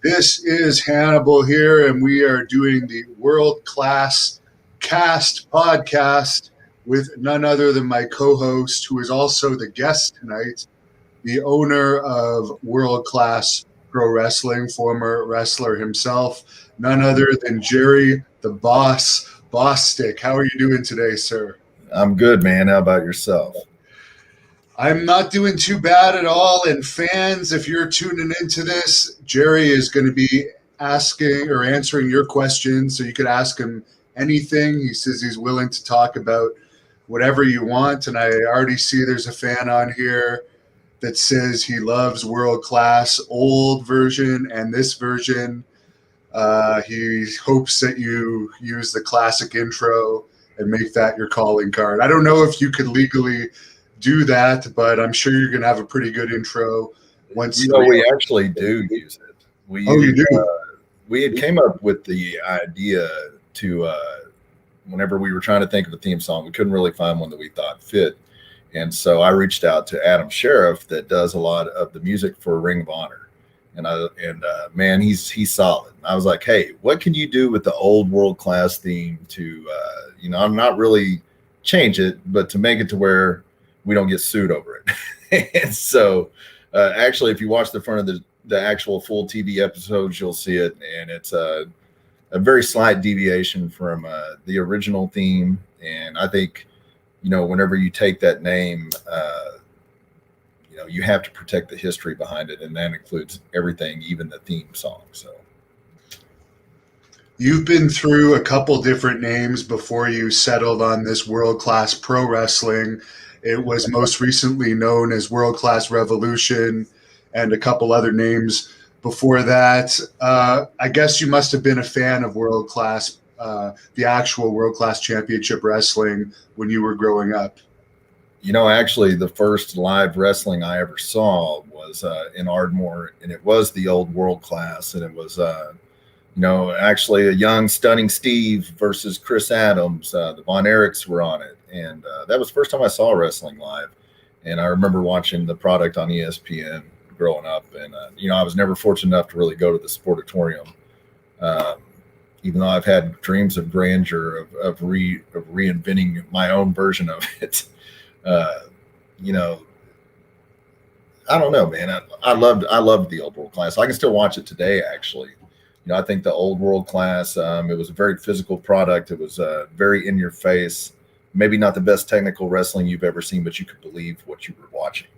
This is Hannibal here, and we are doing the World Class Cast podcast with none other than my co-host, who is also the guest tonight, the owner of World Class Pro Wrestling, former wrestler himself, none other than Jerry the Boss Bostic. How are you doing today, sir? I'm good, man. How about yourself? I'm not doing too bad at all. And fans, if you're tuning into this, Jerry is going to be asking or answering your questions. So you could ask him anything. He says he's willing to talk about whatever you want. And I already see there's a fan on here that says he loves World Class old version and this version. He hopes that you use the classic intro and make that your calling card. I don't know if you could legally do that, but I'm sure you're going to have a pretty good intro once. We actually do use it. You do? We had came up with the idea to whenever we were trying to think of a theme song, we couldn't really find one that we thought fit. And so I reached out to Adam Sheriff that does a lot of the music for Ring of Honor. And man, he's solid. I was like, hey, what can you do with the old World Class theme to, I'm not really change it, but to make it to where we don't get sued over it. And so actually, if you watch the front of the actual full TV episodes, you'll see it. And it's a very slight deviation from the original theme. And I think, whenever you take that name, you have to protect the history behind it. And that includes everything, even the theme song. So you've been through a couple different names before you settled on this World Class Pro Wrestling. It was most recently known as World Class Revolution and a couple other names before that. I guess you must have been a fan of World Class, the actual World Class Championship Wrestling when you were growing up. Actually, the first live wrestling I ever saw was in Ardmore, and it was the old World Class, and it was actually a young, stunning Steve versus Chris Adams. The Von Erichs were on it. And that was the first time I saw wrestling live. And I remember watching the product on ESPN growing up. And, I was never fortunate enough to really go to the Sportatorium, even though I've had dreams of grandeur, of reinventing my own version of it. I don't know, man. I loved the old World Class. I can still watch it today, actually. I think the old World Class, it was a very physical product. It was very in your face. Maybe not the best technical wrestling you've ever seen, but you could believe what you were watching.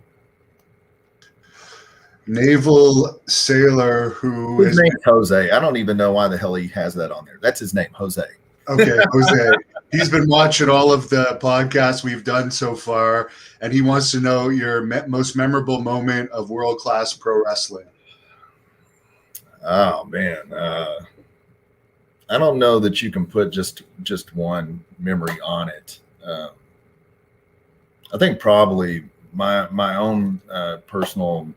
Naval Sailor, who his name's Jose. I don't even know why the hell he has that on there. That's his name, Jose. Okay, Jose. He's been watching all of the podcasts we've done so far, and he wants to know your most memorable moment of World Class Pro Wrestling. Oh, man. I don't know that you can put just one memory on it. I think probably my own personal,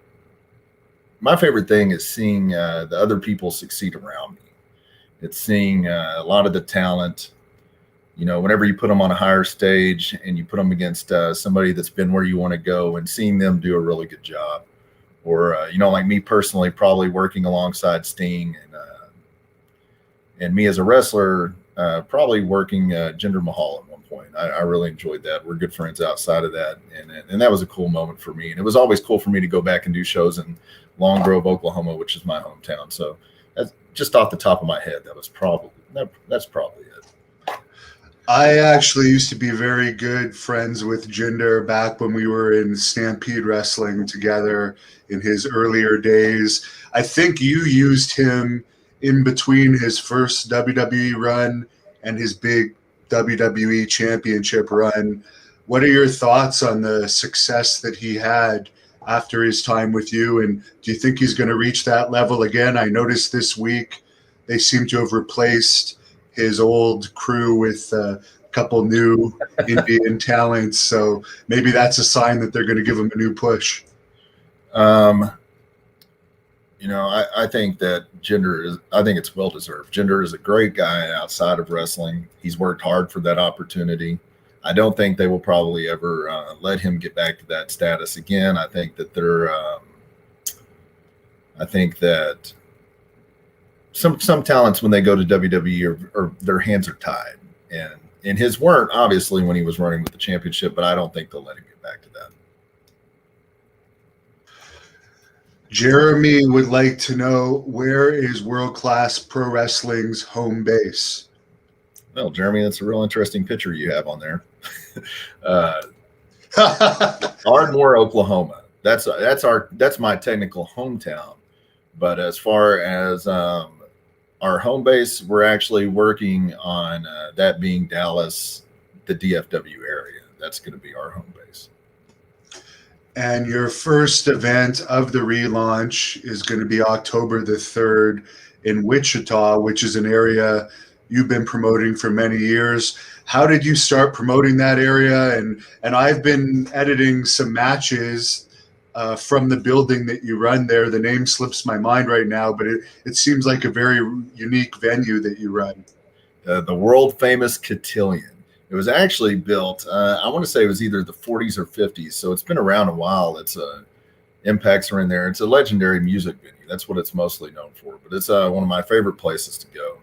my favorite thing is seeing the other people succeed around me. It's seeing a lot of the talent, whenever you put them on a higher stage and you put them against somebody that's been where you want to go and seeing them do a really good job. Or, like me personally, probably working alongside Sting and me as a wrestler, probably working Jinder Mahal at one point. I really enjoyed that. We're good friends outside of that. And that was a cool moment for me. And it was always cool for me to go back and do shows in Long Grove, Oklahoma, which is my hometown. So that's just off the top of my head. That's probably it. I actually used to be very good friends with Jinder back when we were in Stampede Wrestling together in his earlier days. I think you used him in between his first WWE run and his big WWE Championship run. What are your thoughts on the success that he had after his time with you? And do you think he's going to reach that level again? I noticed this week they seem to have replaced his old crew with a couple new Indian talents. So maybe that's a sign that they're going to give him a new push. I think that I think it's well-deserved. Jinder is a great guy outside of wrestling. He's worked hard for that opportunity. I don't think they will probably ever let him get back to that status again. I think that some talents when they go to WWE or their hands are tied, and his weren't obviously when he was running with the championship, but I don't think they'll let him get back to that. Jeremy would like to know, where is World Class Pro Wrestling's home base? Well, Jeremy, that's a real interesting picture you have on there. Ardmore, Oklahoma. That's my technical hometown. But as far as our home base, we're actually working on that being Dallas, the DFW area. That's going to be our home base. And your first event of the relaunch is going to be October the 3rd in Wichita, which is an area you've been promoting for many years. How did you start promoting that area? And I've been editing some matches from the building that you run there. The name slips my mind right now, but it seems like a very unique venue that you run. The world famous Cotillion. It was actually built, I want to say it was either the 40s or 50s, so it's been around a while. It's impacts are in there. It's a legendary music venue. That's what it's mostly known for, but it's one of my favorite places to go.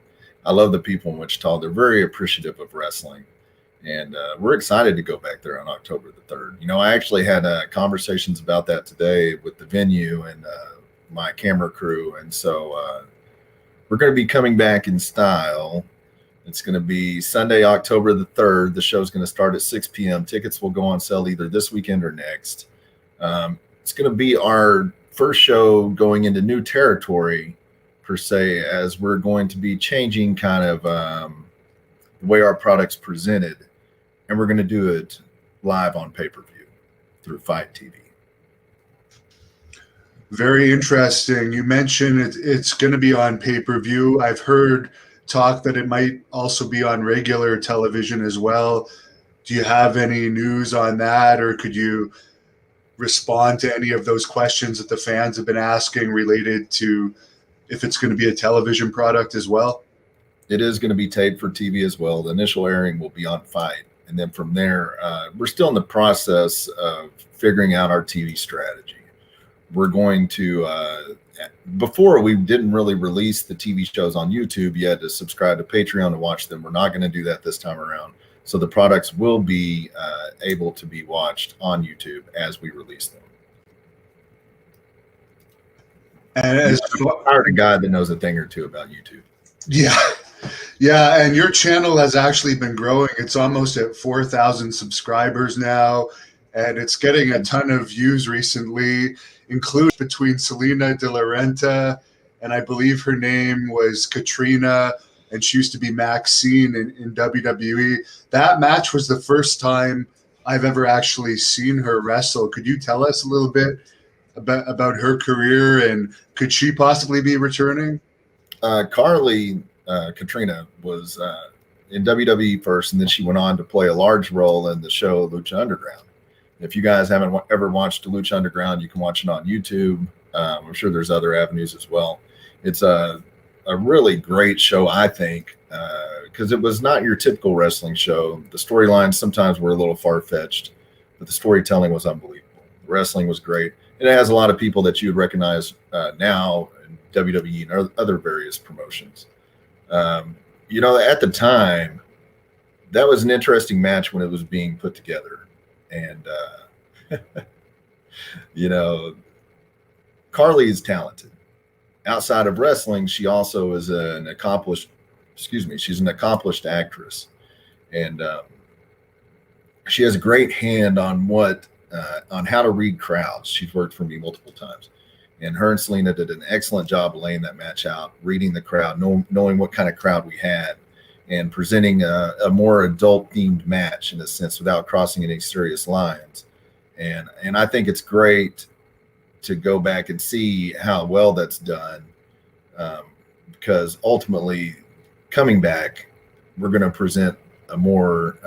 I love the people in Wichita. They're very appreciative of wrestling, and we're excited to go back there on October the 3rd. You know, I actually had conversations about that today with the venue and my camera crew, and so we're going to be coming back in style. It's going to be Sunday, October the 3rd. The show's going to start at 6 p.m. Tickets will go on sale either this weekend or next. It's going to be our first show going into new territory, per se, as we're going to be changing kind of the way our product's presented, and we're going to do it live on pay-per-view through Fight TV. Very interesting. You mentioned it's going to be on pay-per-view. I've heard talk that it might also be on regular television as well. Do you have any news on that, or could you respond to any of those questions that the fans have been asking related to if it's going to be a television product as well? It is going to be taped for TV as well. The initial airing will be on Fight, and then from there, we're still in the process of figuring out our TV strategy. We're going to before, we didn't really release the TV shows on YouTube. You had to subscribe to Patreon to watch them. We're not going to do that this time around. So the products will be able to be watched on YouTube as we release them. And as I hired a guy that knows a thing or two about YouTube. Yeah, and your channel has actually been growing. It's almost at 4,000 subscribers now, and it's getting a ton of views recently, including between Selena De La Renta, and I believe her name was Katrina, and she used to be Maxine in WWE. That match was the first time I've ever actually seen her wrestle. Could you tell us a little bit about her career, and could she possibly be returning? Katrina was in WWE first, and then she went on to play a large role in the show Lucha Underground. If you guys haven't ever watched Lucha Underground, you can watch it on YouTube. I'm sure there's other avenues as well. It's a really great show, I think, because it was not your typical wrestling show. The storylines sometimes were a little far-fetched, but the storytelling was unbelievable. The wrestling was great. It has a lot of people that you would recognize now in WWE and other various promotions. You know, at the time, that was an interesting match when it was being put together. And, you know, Carly is talented. Outside of wrestling, she also is she's an accomplished actress. And she has a great hand on on how to read crowds. She's worked for me multiple times. And her and Selena did an excellent job laying that match out, reading the crowd, knowing what kind of crowd we had, and presenting a more adult-themed match in a sense without crossing any serious lines. And I think it's great to go back and see how well that's done, because ultimately, coming back, we're going to present a more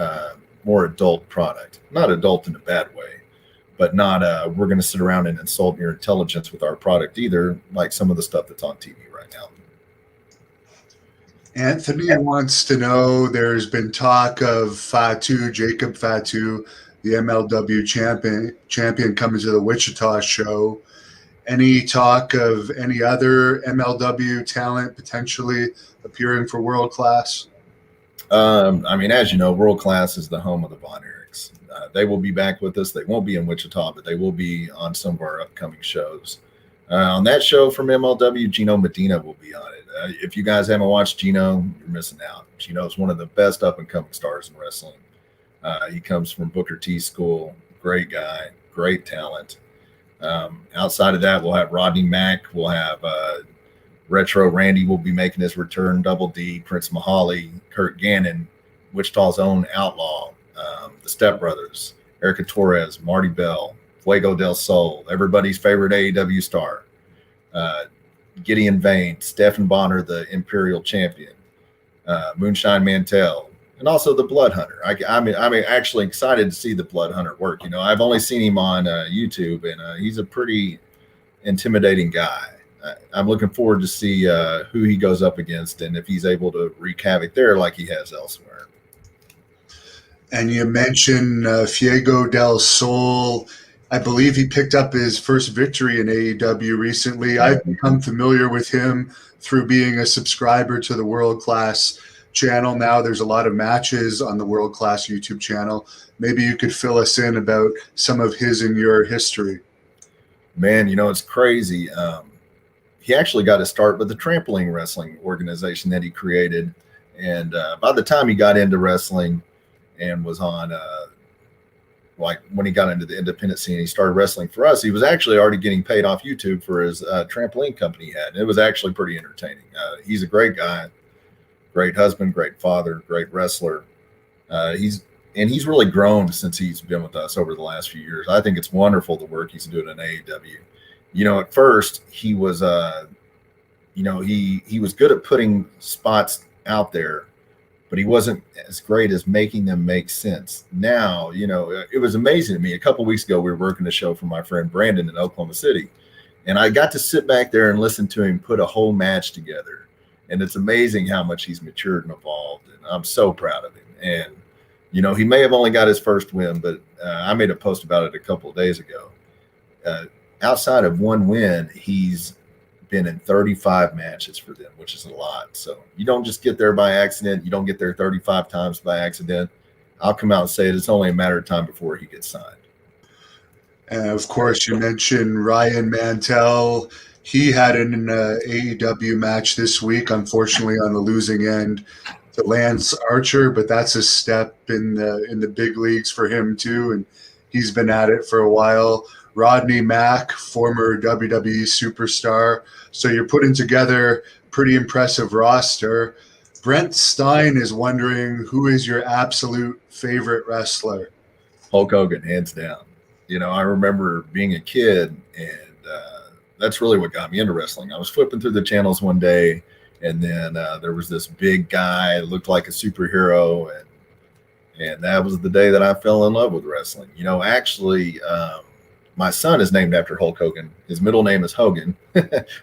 adult product. Not adult in a bad way, but not we're going to sit around and insult your intelligence with our product either, like some of the stuff that's on TV right now. Anthony wants to know, there's been talk of Jacob Fatu, the MLW champion coming to the Wichita show. Any talk of any other MLW talent potentially appearing for World Class? I mean, as you know, World Class is the home of the Von Erichs. They will be back with us. They won't be in Wichita, but they will be on some of our upcoming shows. On that show from MLW, Gino Medina will be on it. If you guys haven't watched Gino, you're missing out. Gino is one of the best up-and-coming stars in wrestling. He comes from Booker T School. Great guy, great talent. Outside of that, we'll have Rodney Mack. We'll have Retro Randy will be making his return. Double D, Prince Mahal, Kurt Gannon, Wichita's own Outlaw, the Step Brothers, Erica Torres, Marty Bell, Fuego del Sol, everybody's favorite AEW star, Gideon Vane, Stephen Bonner, the Imperial Champion, Moonshine Mantell, and also the Blood Hunter. I'm actually excited to see the Blood Hunter work. You know, I've only seen him on YouTube, and he's a pretty intimidating guy. I'm looking forward to see who he goes up against and if he's able to wreak havoc there like he has elsewhere. And you mentioned Fuego del Sol. I believe he picked up his first victory in AEW recently. I've become familiar with him through being a subscriber to the World Class channel. Now there's a lot of matches on the World Class YouTube channel. Maybe you could fill us in about some of his and your history. Man, you know, it's crazy. He actually got to start with the trampoline wrestling organization that he created. And by the time he got into wrestling and was on, like when he got into the independent scene, he started wrestling for us. He was actually already getting paid off YouTube for his trampoline company he had. And it was actually pretty entertaining. He's a great guy, great husband, great father, great wrestler. He's really grown since he's been with us over the last few years. I think it's wonderful the work he's doing in AEW. You know, at first he was, he was good at putting spots out there, but he wasn't as great as making them make sense. Now, you know, it was amazing to me. A couple of weeks ago, we were working a show for my friend Brandon in Oklahoma City, and I got to sit back there and listen to him put a whole match together. And it's amazing how much he's matured and evolved, and I'm so proud of him. And, you know, he may have only got his first win, but I made a post about it a couple of days ago. Outside of one win, he's been in 35 matches for them, which is a lot. So you don't just get there by accident. You don't get there 35 times by accident. I'll come out and say it. It's only a matter of time before he gets signed. And of course, you mentioned Ryan Mantell. He had an AEW match this week, unfortunately on the losing end to Lance Archer, but that's a step in the big leagues for him too, and he's been at it for a while. Rodney Mack, former WWE superstar. So you're putting together a pretty impressive roster. Brent Stein is wondering, who is your absolute favorite wrestler? Hulk Hogan, hands down. You know, I remember being a kid, and that's really what got me into wrestling. I was flipping through the channels one day, and then there was this big guy, looked like a superhero, and that was the day that I fell in love with wrestling. You know, actually, my son is named after Hulk Hogan. His middle name is Hogan.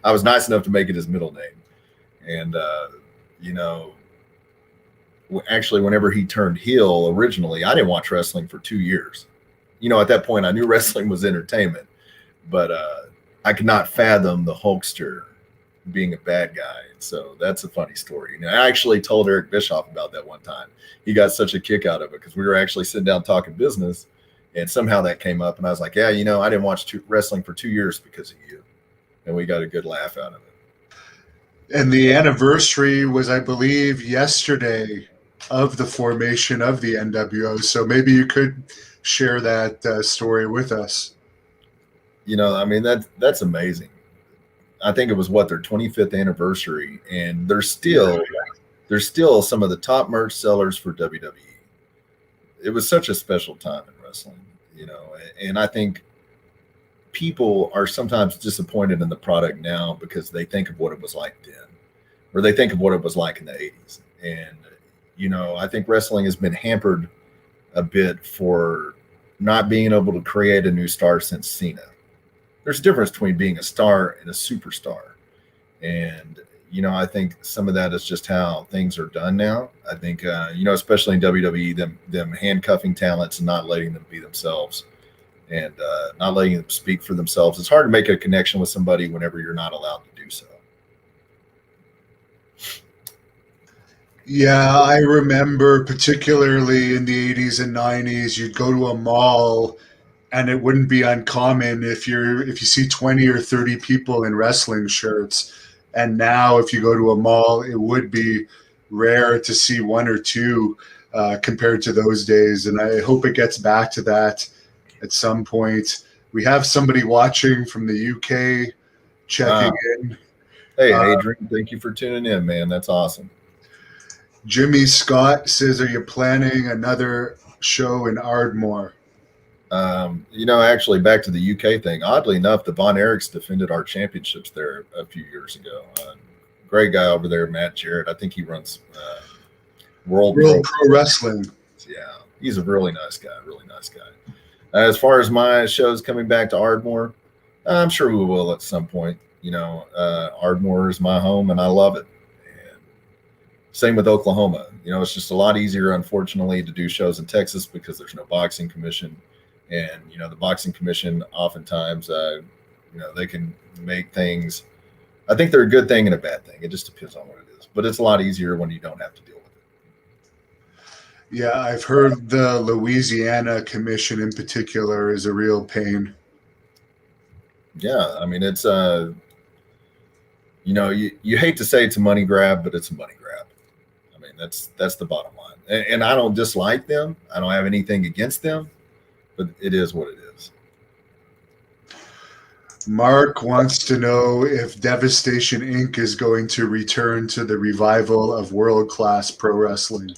I was nice enough to make it his middle name. And, you know, actually, whenever he turned heel originally, I didn't watch wrestling for 2 years. You know, at that point, I knew wrestling was entertainment, but I could not fathom the Hulkster being a bad guy. So that's a funny story. You know, I actually told Eric Bischoff about that one time. He got such a kick out of it because we were actually sitting down talking business, and somehow that came up, and I was like, yeah, you know, I didn't watch wrestling for 2 years because of you. And we got a good laugh out of it. And the anniversary was, I believe, yesterday of the formation of the NWO. So maybe you could share that story with us. You know, I mean, that's amazing. I think it was their 25th anniversary, and they're still some of the top merch sellers for WWE. It was such a special time in wrestling, you know, and I think people are sometimes disappointed in the product now because they think of what it was like then, or they think of what it was like in the 80s. And, you know, I think wrestling has been hampered a bit for not being able to create a new star since Cena. There's a difference between being a star and a superstar. And, you know, I think some of that is just how things are done now. I think, you know, especially in WWE, them handcuffing talents and not letting them be themselves. and not letting them speak for themselves. It's hard to make a connection with somebody whenever you're not allowed to do so. Yeah, I remember particularly in the 80s and 90s, you'd go to a mall and it wouldn't be uncommon if you see 20 or 30 people in wrestling shirts. And now if you go to a mall, it would be rare to see one or two compared to those days. And I hope it gets back to that at some point. We have somebody watching from the UK checking in. Hey, Adrian, thank you for tuning in, man. That's awesome. Jimmy Scott says, are you planning another show in Ardmore? Actually, back to the UK thing. Oddly enough, the Von Erichs defended our championships there a few years ago. Great guy over there, Matt Jarrett. I think he runs World Pro Wrestling. Yeah, he's a really nice guy. Really nice guy. As far as my shows coming back to Ardmore, I'm sure we will at some point. Ardmore is my home, and I love it. And same with Oklahoma. It's just a lot easier, unfortunately, to do shows in Texas because there's no boxing commission. And, the boxing commission oftentimes, they can make things. I think they're a good thing and a bad thing. It just depends on what it is. But it's a lot easier when you don't have to deal with it. Yeah, I've heard the Louisiana commission in particular is a real pain. Yeah, I mean, it's, you hate to say it's a money grab, but it's a money grab. I mean, that's the bottom line. And I don't dislike them. I don't have anything against them. But it is what it is. Mark wants to know if Devastation Inc. is going to return to the revival of world-class pro wrestling.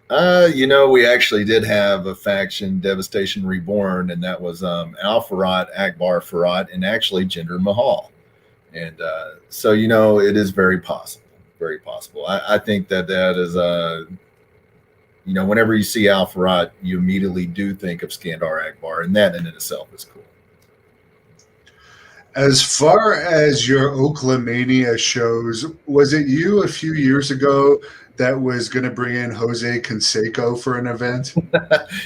We actually did have a faction, Devastation Reborn, and that was Al Farad, Akbar Farad, and actually Jinder Mahal. And so, it is very possible. Very possible. I think that is whenever you see Al Farad, you immediately do think of Skandar Akbar, and that in itself is cool. As far as your Oaklamania shows, was it you a few years ago that was going to bring in Jose Canseco for an event?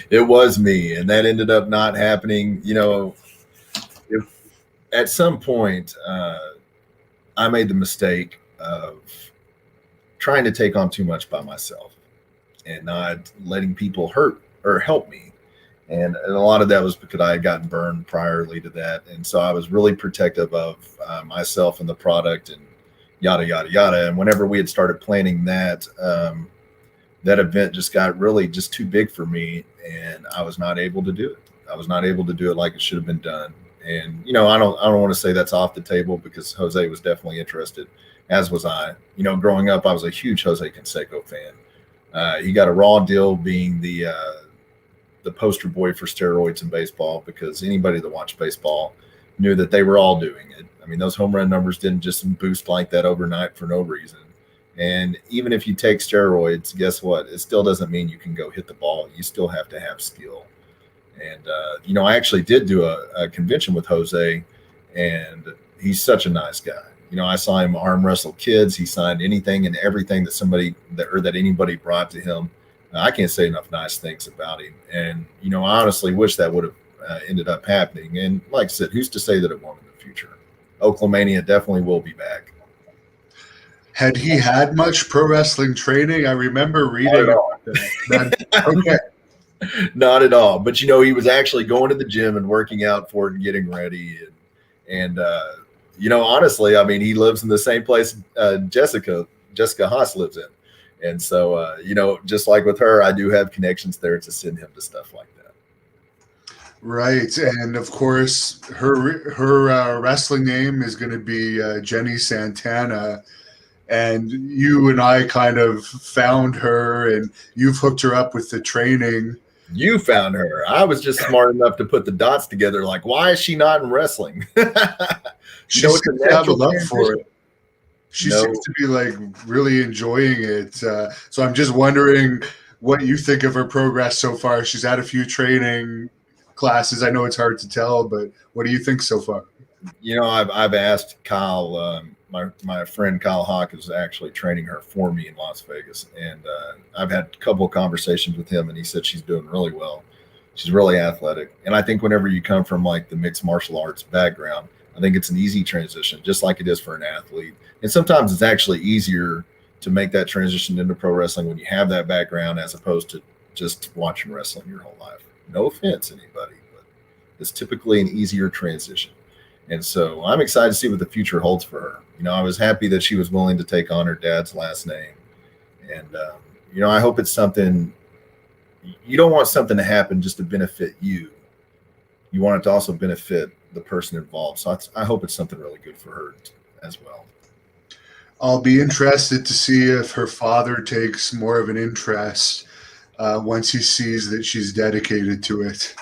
It was me, and that ended up not happening. If at some point I made the mistake of trying to take on too much by myself and not letting people hurt or help me. And a lot of that was because I had gotten burned priorly to that. And so I was really protective of myself and the product and yada, yada, yada. And whenever we had started planning that, that event just got really just too big for me. And I was not able to do it. I was not able to do it like it should have been done. And, I don't want to say that's off the table because Jose was definitely interested, as was I. Growing up, I was a huge Jose Canseco fan. He got a raw deal being the poster boy for steroids in baseball because anybody that watched baseball knew that they were all doing it. I mean, those home run numbers didn't just boost like that overnight for no reason. And even if you take steroids, guess what? It still doesn't mean you can go hit the ball. You still have to have skill. And, I actually did do a convention with Jose, and he's such a nice guy. I saw him arm wrestle kids. He signed anything and everything that anybody brought to him. I can't say enough nice things about him. And, I honestly wish that would have ended up happening. And like I said, who's to say that it won't in the future? Oaklamania definitely will be back. Had he had much pro wrestling training? I remember reading about that. Okay. Not at all. But, he was actually going to the gym and working out for it and getting ready. And honestly, I mean, he lives in the same place Jessica Haas lives in. And so, just like with her, I do have connections there to send him to stuff like that. Right. And of course, her wrestling name is going to be Jenny Santana. And you and I kind of found her, and you've hooked her up with the training. You found her. I was just smart enough to put the dots together. Like, why is she not in wrestling? She seems to have a love for it. She seems to be really enjoying it. So I'm just wondering what you think of her progress so far. She's had a few training classes. I know it's hard to tell, but what do you think so far? I've asked Kyle. My friend Kyle Hawk is actually training her for me in Las Vegas, and I've had a couple of conversations with him, and he said she's doing really well. She's really athletic. And I think whenever you come from like the mixed martial arts background, I think it's an easy transition, just like it is for an athlete. And sometimes it's actually easier to make that transition into pro wrestling when you have that background as opposed to just watching wrestling your whole life. No offense, anybody, but it's typically an easier transition. And so I'm excited to see what the future holds for her. I was happy that she was willing to take on her dad's last name. And, I hope it's something. You don't want something to happen just to benefit you. You want it to also benefit the person involved. So I hope it's something really good for her as well. I'll be interested to see if her father takes more of an interest once he sees that she's dedicated to it.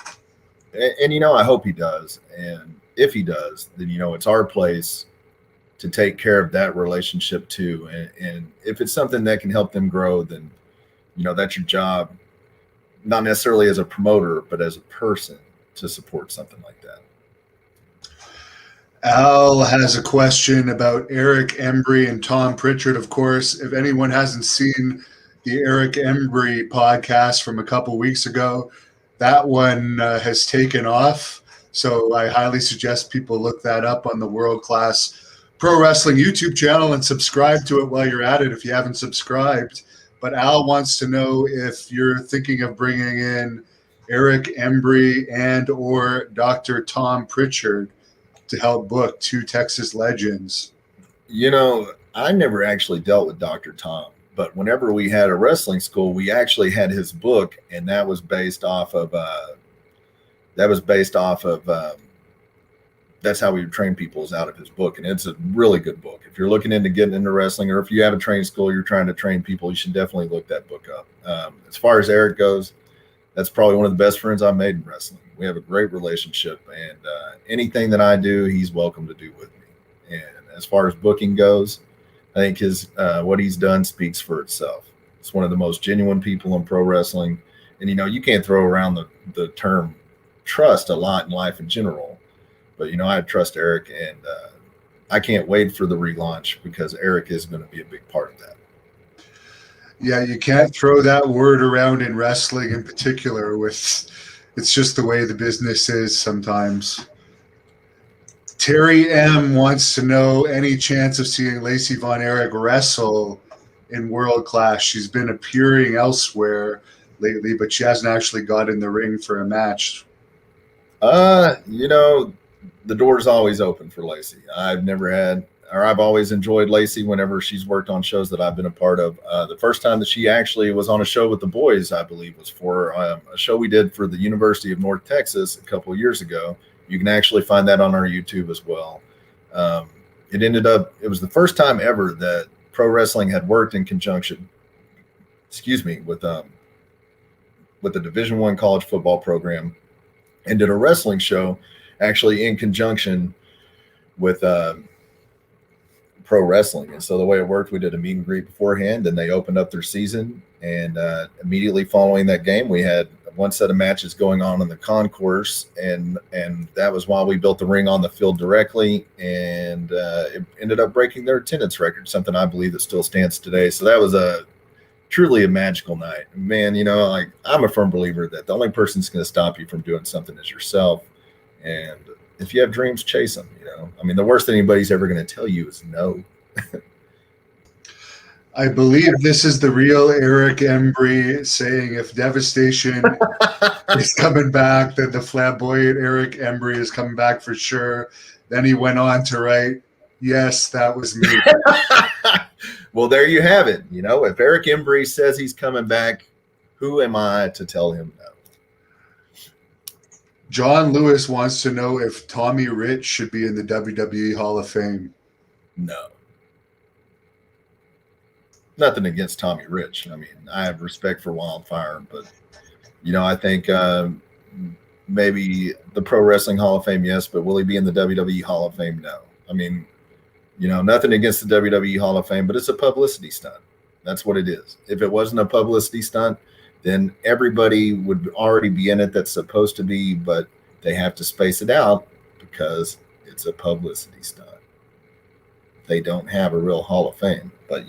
And I hope he does. And if he does, then, it's our place to take care of that relationship too. And if it's something that can help them grow, then, that's your job, not necessarily as a promoter, but as a person to support something like that. Al has a question about Eric Embry and Tom Pritchard. Of course, if anyone hasn't seen the Eric Embry podcast from a couple weeks ago, that one has taken off. So I highly suggest people look that up on the World Class Pro Wrestling YouTube channel and subscribe to it while you're at it if you haven't subscribed. But Al wants to know if you're thinking of bringing in Eric Embry and or Dr. Tom Pritchard to help book two Texas legends. I never actually dealt with Dr. Tom, but whenever we had a wrestling school, we actually had his book, and that was based off of that's how we would train people, is out of his book. And it's a really good book. If you're looking into getting into wrestling, or if you have a training school, you're trying to train people, you should definitely look that book up. As far as Eric goes, that's probably one of the best friends I've made in wrestling. We have a great relationship, and anything that I do, he's welcome to do with me. And as far as booking goes, I think his what he's done speaks for itself. It's one of the most genuine people in pro wrestling. And, you can't throw around the term trust a lot in life in general. But, I trust Eric, and I can't wait for the relaunch because Eric is going to be a big part of that. Yeah, you can't throw that word around in wrestling in particular. It's just the way the business is sometimes. Terry M wants to know any chance of seeing Lacey Von Erich wrestle in World Class. She's been appearing elsewhere lately, but she hasn't actually got in the ring for a match. The door's always open for Lacey. I've always enjoyed Lacey whenever she's worked on shows that I've been a part of. The first time that she actually was on a show with the boys, I believe, was for a show we did for the University of North Texas a couple of years ago. You can actually find that on our YouTube as well. It was the first time ever that pro wrestling had worked in conjunction, with the Division I college football program, and did a wrestling show actually in conjunction with pro wrestling. And so the way it worked, we did a meet and greet beforehand, and they opened up their season. And immediately following that game, we had one set of matches going on in the concourse, and that was while we built the ring on the field directly, and it ended up breaking their attendance record, something I believe that still stands today. So that was truly a magical night. Man, I'm a firm believer that the only person that's going to stop you from doing something is yourself. And if you have dreams, chase them. The worst thing anybody's ever going to tell you is no. I believe this is the real Eric Embry saying if Devastation is coming back, then the flamboyant Eric Embry is coming back for sure. Then he went on to write, yes, that was me. Well, there you have it. If Eric Embry says he's coming back, who am I to tell him no? John Lewis wants to know if Tommy Rich should be in the WWE Hall of Fame. No. Nothing against Tommy Rich. I have respect for Wildfire, but, I think maybe the Pro Wrestling Hall of Fame, yes, but will he be in the WWE Hall of Fame? No. Nothing against the WWE Hall of Fame, but it's a publicity stunt. That's what it is. If it wasn't a publicity stunt, then everybody would already be in it that's supposed to be, but they have to space it out because it's a publicity stunt. They don't have a real Hall of Fame. But,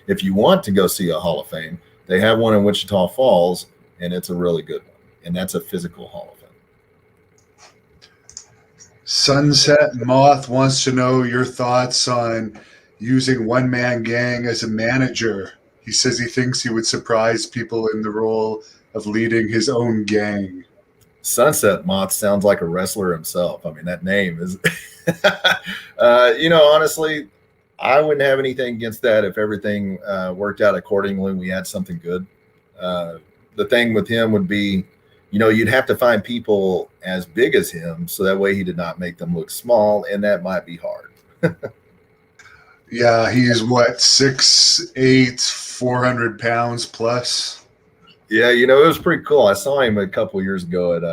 if you want to go see a Hall of Fame, they have one in Wichita Falls, and it's a really good one. and that's a physical Hall of Fame. Sunset Moth wants to know your thoughts on using One Man Gang as a manager. He says he thinks he would surprise people in the role of leading his own gang. Sunset Moth sounds like a wrestler himself. I mean, that name is, honestly, I wouldn't have anything against that if everything worked out accordingly. We had something good. The thing with him would be, you'd have to find people as big as him, so that way he did not make them look small, and that might be hard. Yeah, he's what, 6'8", 400 pounds plus? Yeah, it was pretty cool. I saw him a couple years ago at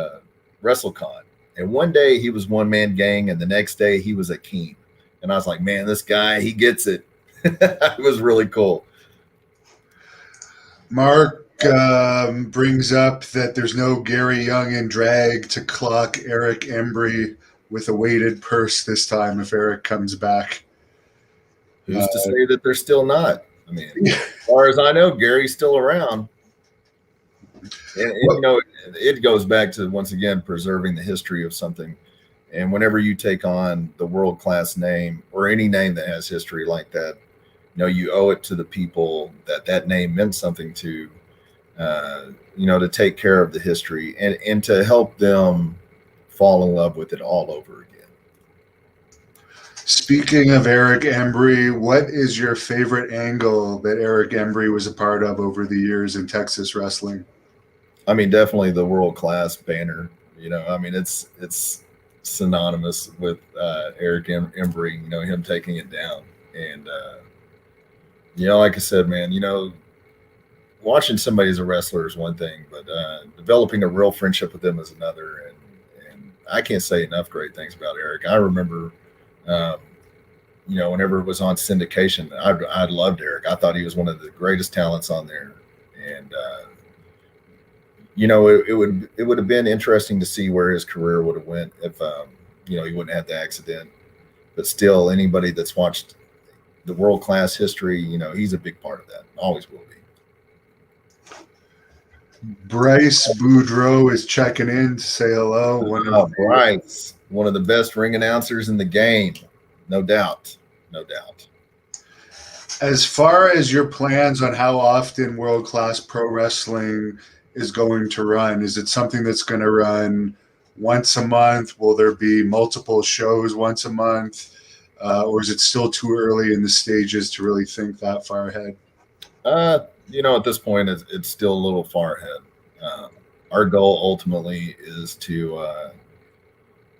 WrestleCon, and one day he was One Man Gang, and the next day he was a king. And I was like, man, this guy, he gets it. It was really cool. Mark brings up that there's no Gary Young in drag to clock Eric Embry with a weighted purse this time if Eric comes back. Who's to say that they're still not? I mean, as far as I know, Gary's still around. And it goes back to, once again, preserving the history of something. And whenever you take on the world-class name or any name that has history like that, you owe it to the people that name meant something to, to take care of the history and to help them fall in love with it all over again. Speaking of Eric Embry, what is your favorite angle that Eric Embry was a part of over the years in Texas wrestling? I mean, definitely the world-class banner. It's synonymous with Eric Embry, him taking it down. And, like I said, man, watching somebody as a wrestler is one thing, but developing a real friendship with them is another. And I can't say enough great things about Eric. I remember, whenever it was on syndication, I loved Eric. I thought he was one of the greatest talents on there. And, it would have been interesting to see where his career would have went if, he wouldn't have the accident. But still, anybody that's watched the world-class history, he's a big part of that. Always will be. Bryce Boudreaux is checking in to say hello. Bryce, one of the best ring announcers in the game. No doubt. As far as your plans on how often World-Class Pro Wrestling is going to run, is it something that's going to run once a month? Will there be multiple shows once a month? Or is it still too early in the stages to really think that far ahead? At this point, it's still a little far ahead. Our goal ultimately is to,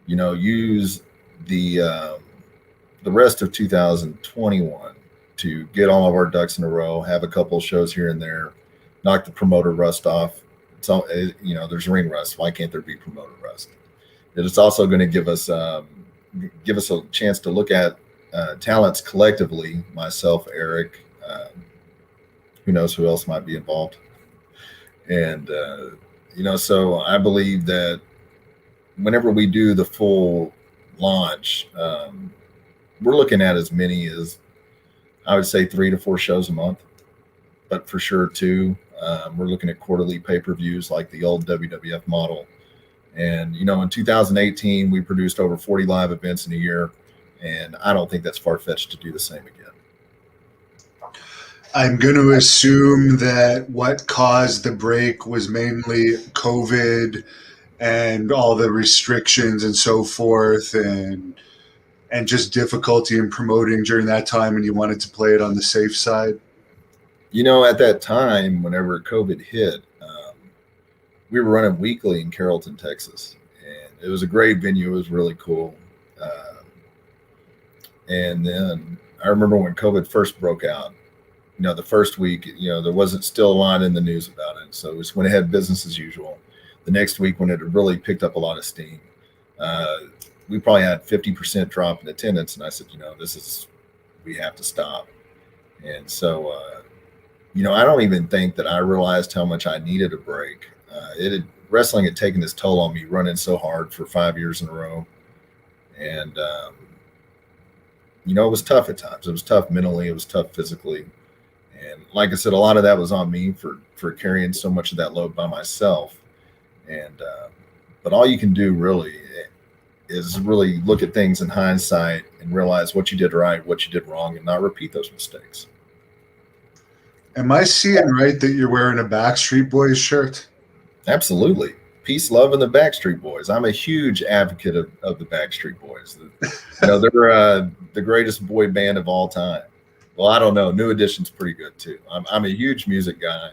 use the rest of 2021 to get all of our ducks in a row, have a couple of shows here and there, knock the promoter rust off. So, there's ring rust. Why can't there be promoter rust? It's also going to give us a chance to look at talents collectively. Myself, Eric, who knows who else might be involved. And, so I believe that whenever we do the full launch, we're looking at as many as, I would say, 3 to 4 shows a month, but for sure 2. We're looking at quarterly pay-per-views like the old WWF model. And, in 2018, we produced over 40 live events in a year, and I don't think that's far-fetched to do the same again. I'm going to assume that what caused the break was mainly COVID and all the restrictions and so forth, and just difficulty in promoting during that time, and you wanted to play it on the safe side. At that time, whenever COVID hit, we were running weekly in Carrollton, Texas, and it was a great venue. It was really cool. And then I remember when COVID first broke out, the first week, there wasn't still a lot in the news about it. So we just went ahead, business as usual. The next week, when it really picked up a lot of steam, we probably had 50% drop in attendance. And I said, we have to stop. And so, I don't even think that I realized how much I needed a break. Wrestling had taken its toll on me, running so hard for 5 years in a row. And, it was tough at times. It was tough mentally. It was tough physically. And like I said, a lot of that was on me for carrying so much of that load by myself. And but all you can do really is really look at things in hindsight and realize what you did right, what you did wrong, and not repeat those mistakes. Am I seeing right that you're wearing a Backstreet Boys shirt? Absolutely. Peace, love, and the Backstreet Boys. I'm a huge advocate of the Backstreet Boys. They're the greatest boy band of all time. Well, I don't know. New Edition's pretty good too. I'm a huge music guy.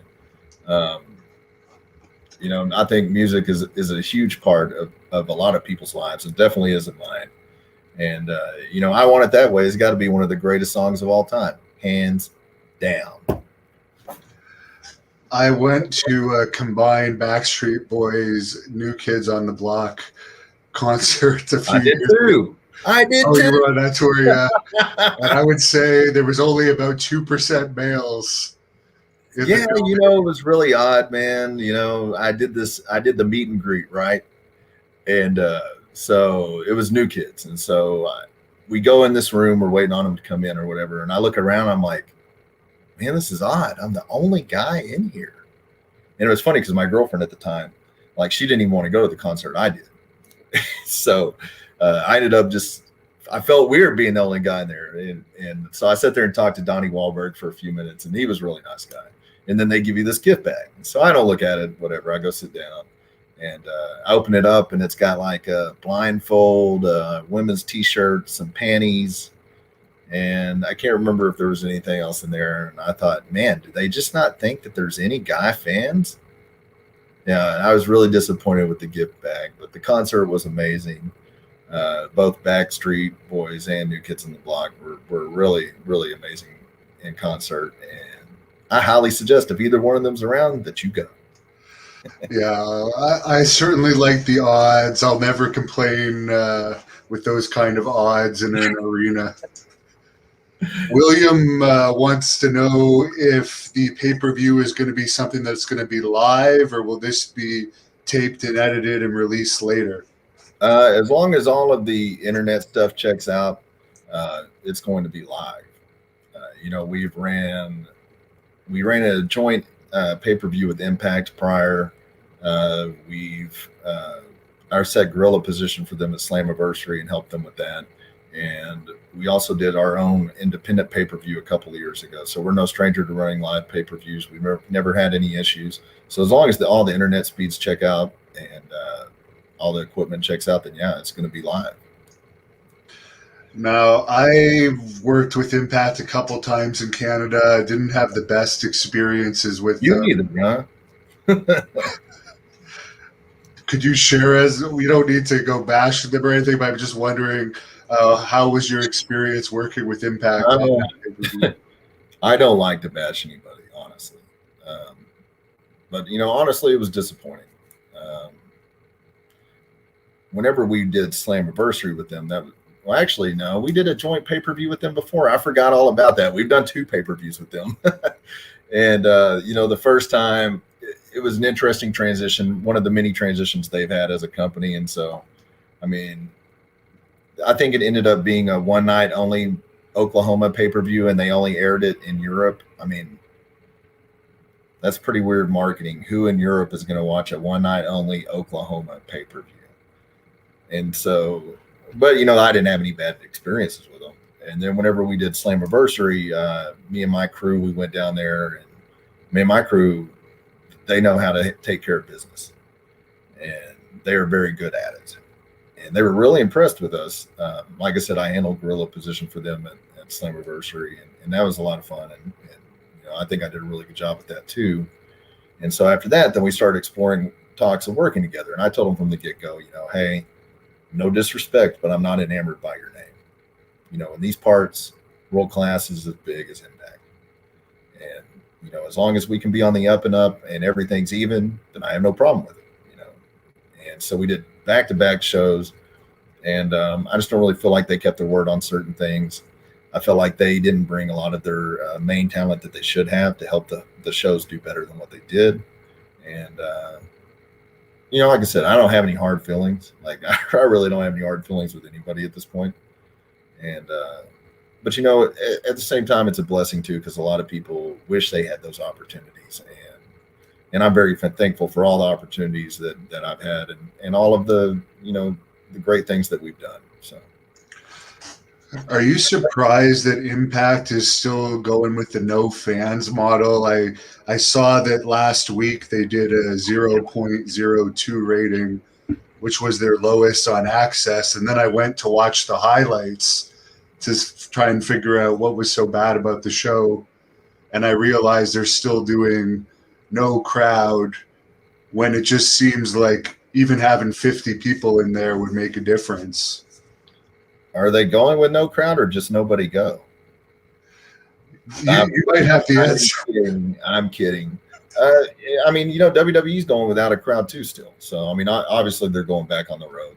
Um, I think music is a huge part of a lot of people's lives. It definitely isn't mine. And I Want It That Way has got to be one of the greatest songs of all time, hands down. I went to a combined Backstreet Boys, New Kids on the Block concert a few years ago. I did too. You were on that tour, yeah. And I would say there was only about 2% males. Yeah, it was really odd, man. I did the meet and greet, right? And so it was New Kids. And so we go in this room, we're waiting on them to come in or whatever. And I look around, I'm like, man, this is odd. I'm the only guy in here. And it was funny because my girlfriend at the time, like, she didn't even want to go to the concert. I did. So I ended up I felt weird being the only guy in there. And so I sat there and talked to Donnie Wahlberg for a few minutes, and he was a really nice guy. And then they give you this gift bag. And so I don't look at it, whatever. I go sit down and I open it up, and it's got like a blindfold, women's t-shirt, some panties. And I can't remember if there was anything else in there. And I thought, man, do they just not think that there's any guy fans? Yeah, I was really disappointed with the gift bag, but the concert was amazing. Both Backstreet Boys and New Kids on the Block were really, really amazing in concert. And I highly suggest if either one of them's around that you go. Yeah, I certainly like the odds. I'll never complain with those kind of odds in an arena. William wants to know if the pay-per-view is going to be something that's going to be live, or will this be taped and edited and released later? As long as all of the internet stuff checks out, it's going to be live. We ran a joint pay-per-view with Impact prior. Our set gorilla position for them at Slammiversary and helped them with that. And we also did our own independent pay-per-view a couple of years ago. So we're no stranger to running live pay-per-views. We've never had any issues. So as long as all the internet speeds check out and all the equipment checks out, then yeah, it's going to be live. Now, I've worked with Impact a couple times in Canada. Didn't have the best experiences with you either, huh? Could you share we don't need to go bash them or anything, but I'm just wondering, how was your experience working with Impact? I don't like to bash anybody, honestly. But, honestly, it was disappointing. Whenever we did Slammiversary with them, actually, no, we did a joint pay-per-view with them before. I forgot all about that. We've done 2 pay-per-views with them. And, the first time, it was an interesting transition, one of the many transitions they've had as a company. And so, I think it ended up being a one-night only Oklahoma pay-per-view, and they only aired it in Europe. That's pretty weird marketing. Who in Europe is going to watch a one-night only Oklahoma pay-per-view? And so, but, I didn't have any bad experiences with them. And then whenever we did Slammiversary, me and my crew, we went down there, and me and my crew, they know how to take care of business, and they are very good at it. And they were really impressed with us. Like I said, I handled gorilla position for them at Slammiversary, and that was a lot of fun. And I think I did a really good job with that too. And so after that, then we started exploring talks of working together. And I told them from the get-go, hey, no disrespect, but I'm not enamored by your name. In these parts, world class is as big as Impact. And, as long as we can be on the up and up and everything's even, then I have no problem with it, And so we did back-to-back shows, and I just don't really feel like they kept their word on certain things. I felt like they didn't bring a lot of their main talent that they should have to help the shows do better than what they did. And, like I said, I don't have any hard feelings. Like, I really don't have any hard feelings with anybody at this point. And, but, at the same time, it's a blessing too, because a lot of people wish they had those opportunities. And I'm very thankful for all the opportunities that I've had, and all of the, the great things that we've done. So. Are you surprised that Impact is still going with the no fans model? I saw that last week they did a 0.02 rating, which was their lowest on Access. And then I went to watch the highlights to try and figure out what was so bad about the show. And I realized they're still doing no crowd when it just seems like even having 50 people in there would make a difference. Are they going with no crowd or just nobody go? You might have the answer. I'm kidding. I mean, WWE's going without a crowd too still. So, I mean, obviously they're going back on the road.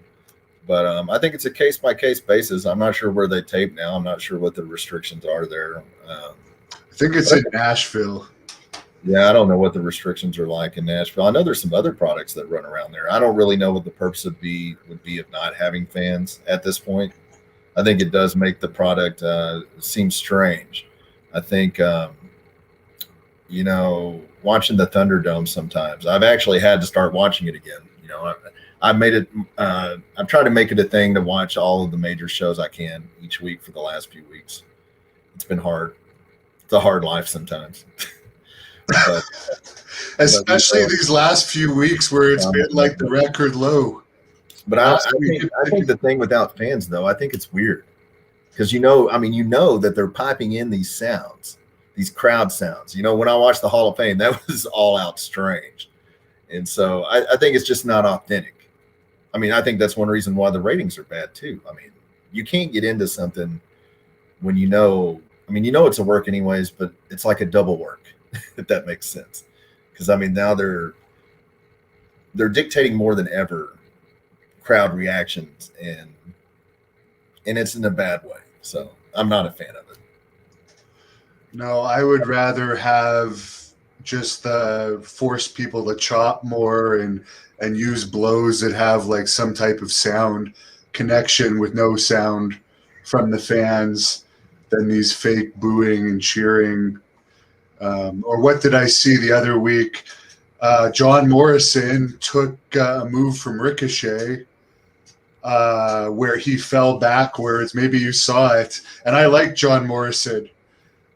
But I think it's a case-by-case basis. I'm not sure where they tape now. I'm not sure what the restrictions are there. I think it's in Nashville. Yeah, I don't know what the restrictions are like in Nashville. I know there's some other products that run around there. I don't really know what the purpose would be of not having fans at this point. I think it does make the product seem strange. I think, watching the Thunderdome sometimes, I've actually had to start watching it again. I've made it, I'm trying to make it a thing to watch all of the major shows I can each week for the last few weeks. It's been hard. It's a hard life sometimes. Especially these last few weeks where it's been like the record low. But I think the thing without fans, though, I think it's weird because, that they're piping in these sounds, these crowd sounds. When I watched the Hall of Fame, that was all out strange. And so I think it's just not authentic. I mean, I think that's one reason why the ratings are bad, too. I mean, you can't get into something when it's a work anyways, but it's like a double work, if that makes sense. Because, now they're dictating more than ever crowd reactions, and it's in a bad way. So I'm not a fan of it. No, I would rather have just force people to chop more and use blows that have like some type of sound connection with no sound from the fans than these fake booing and cheering. Or what did I see the other week? John Morrison took a move from Ricochet where he fell backwards. Maybe you saw it. And I like John Morrison,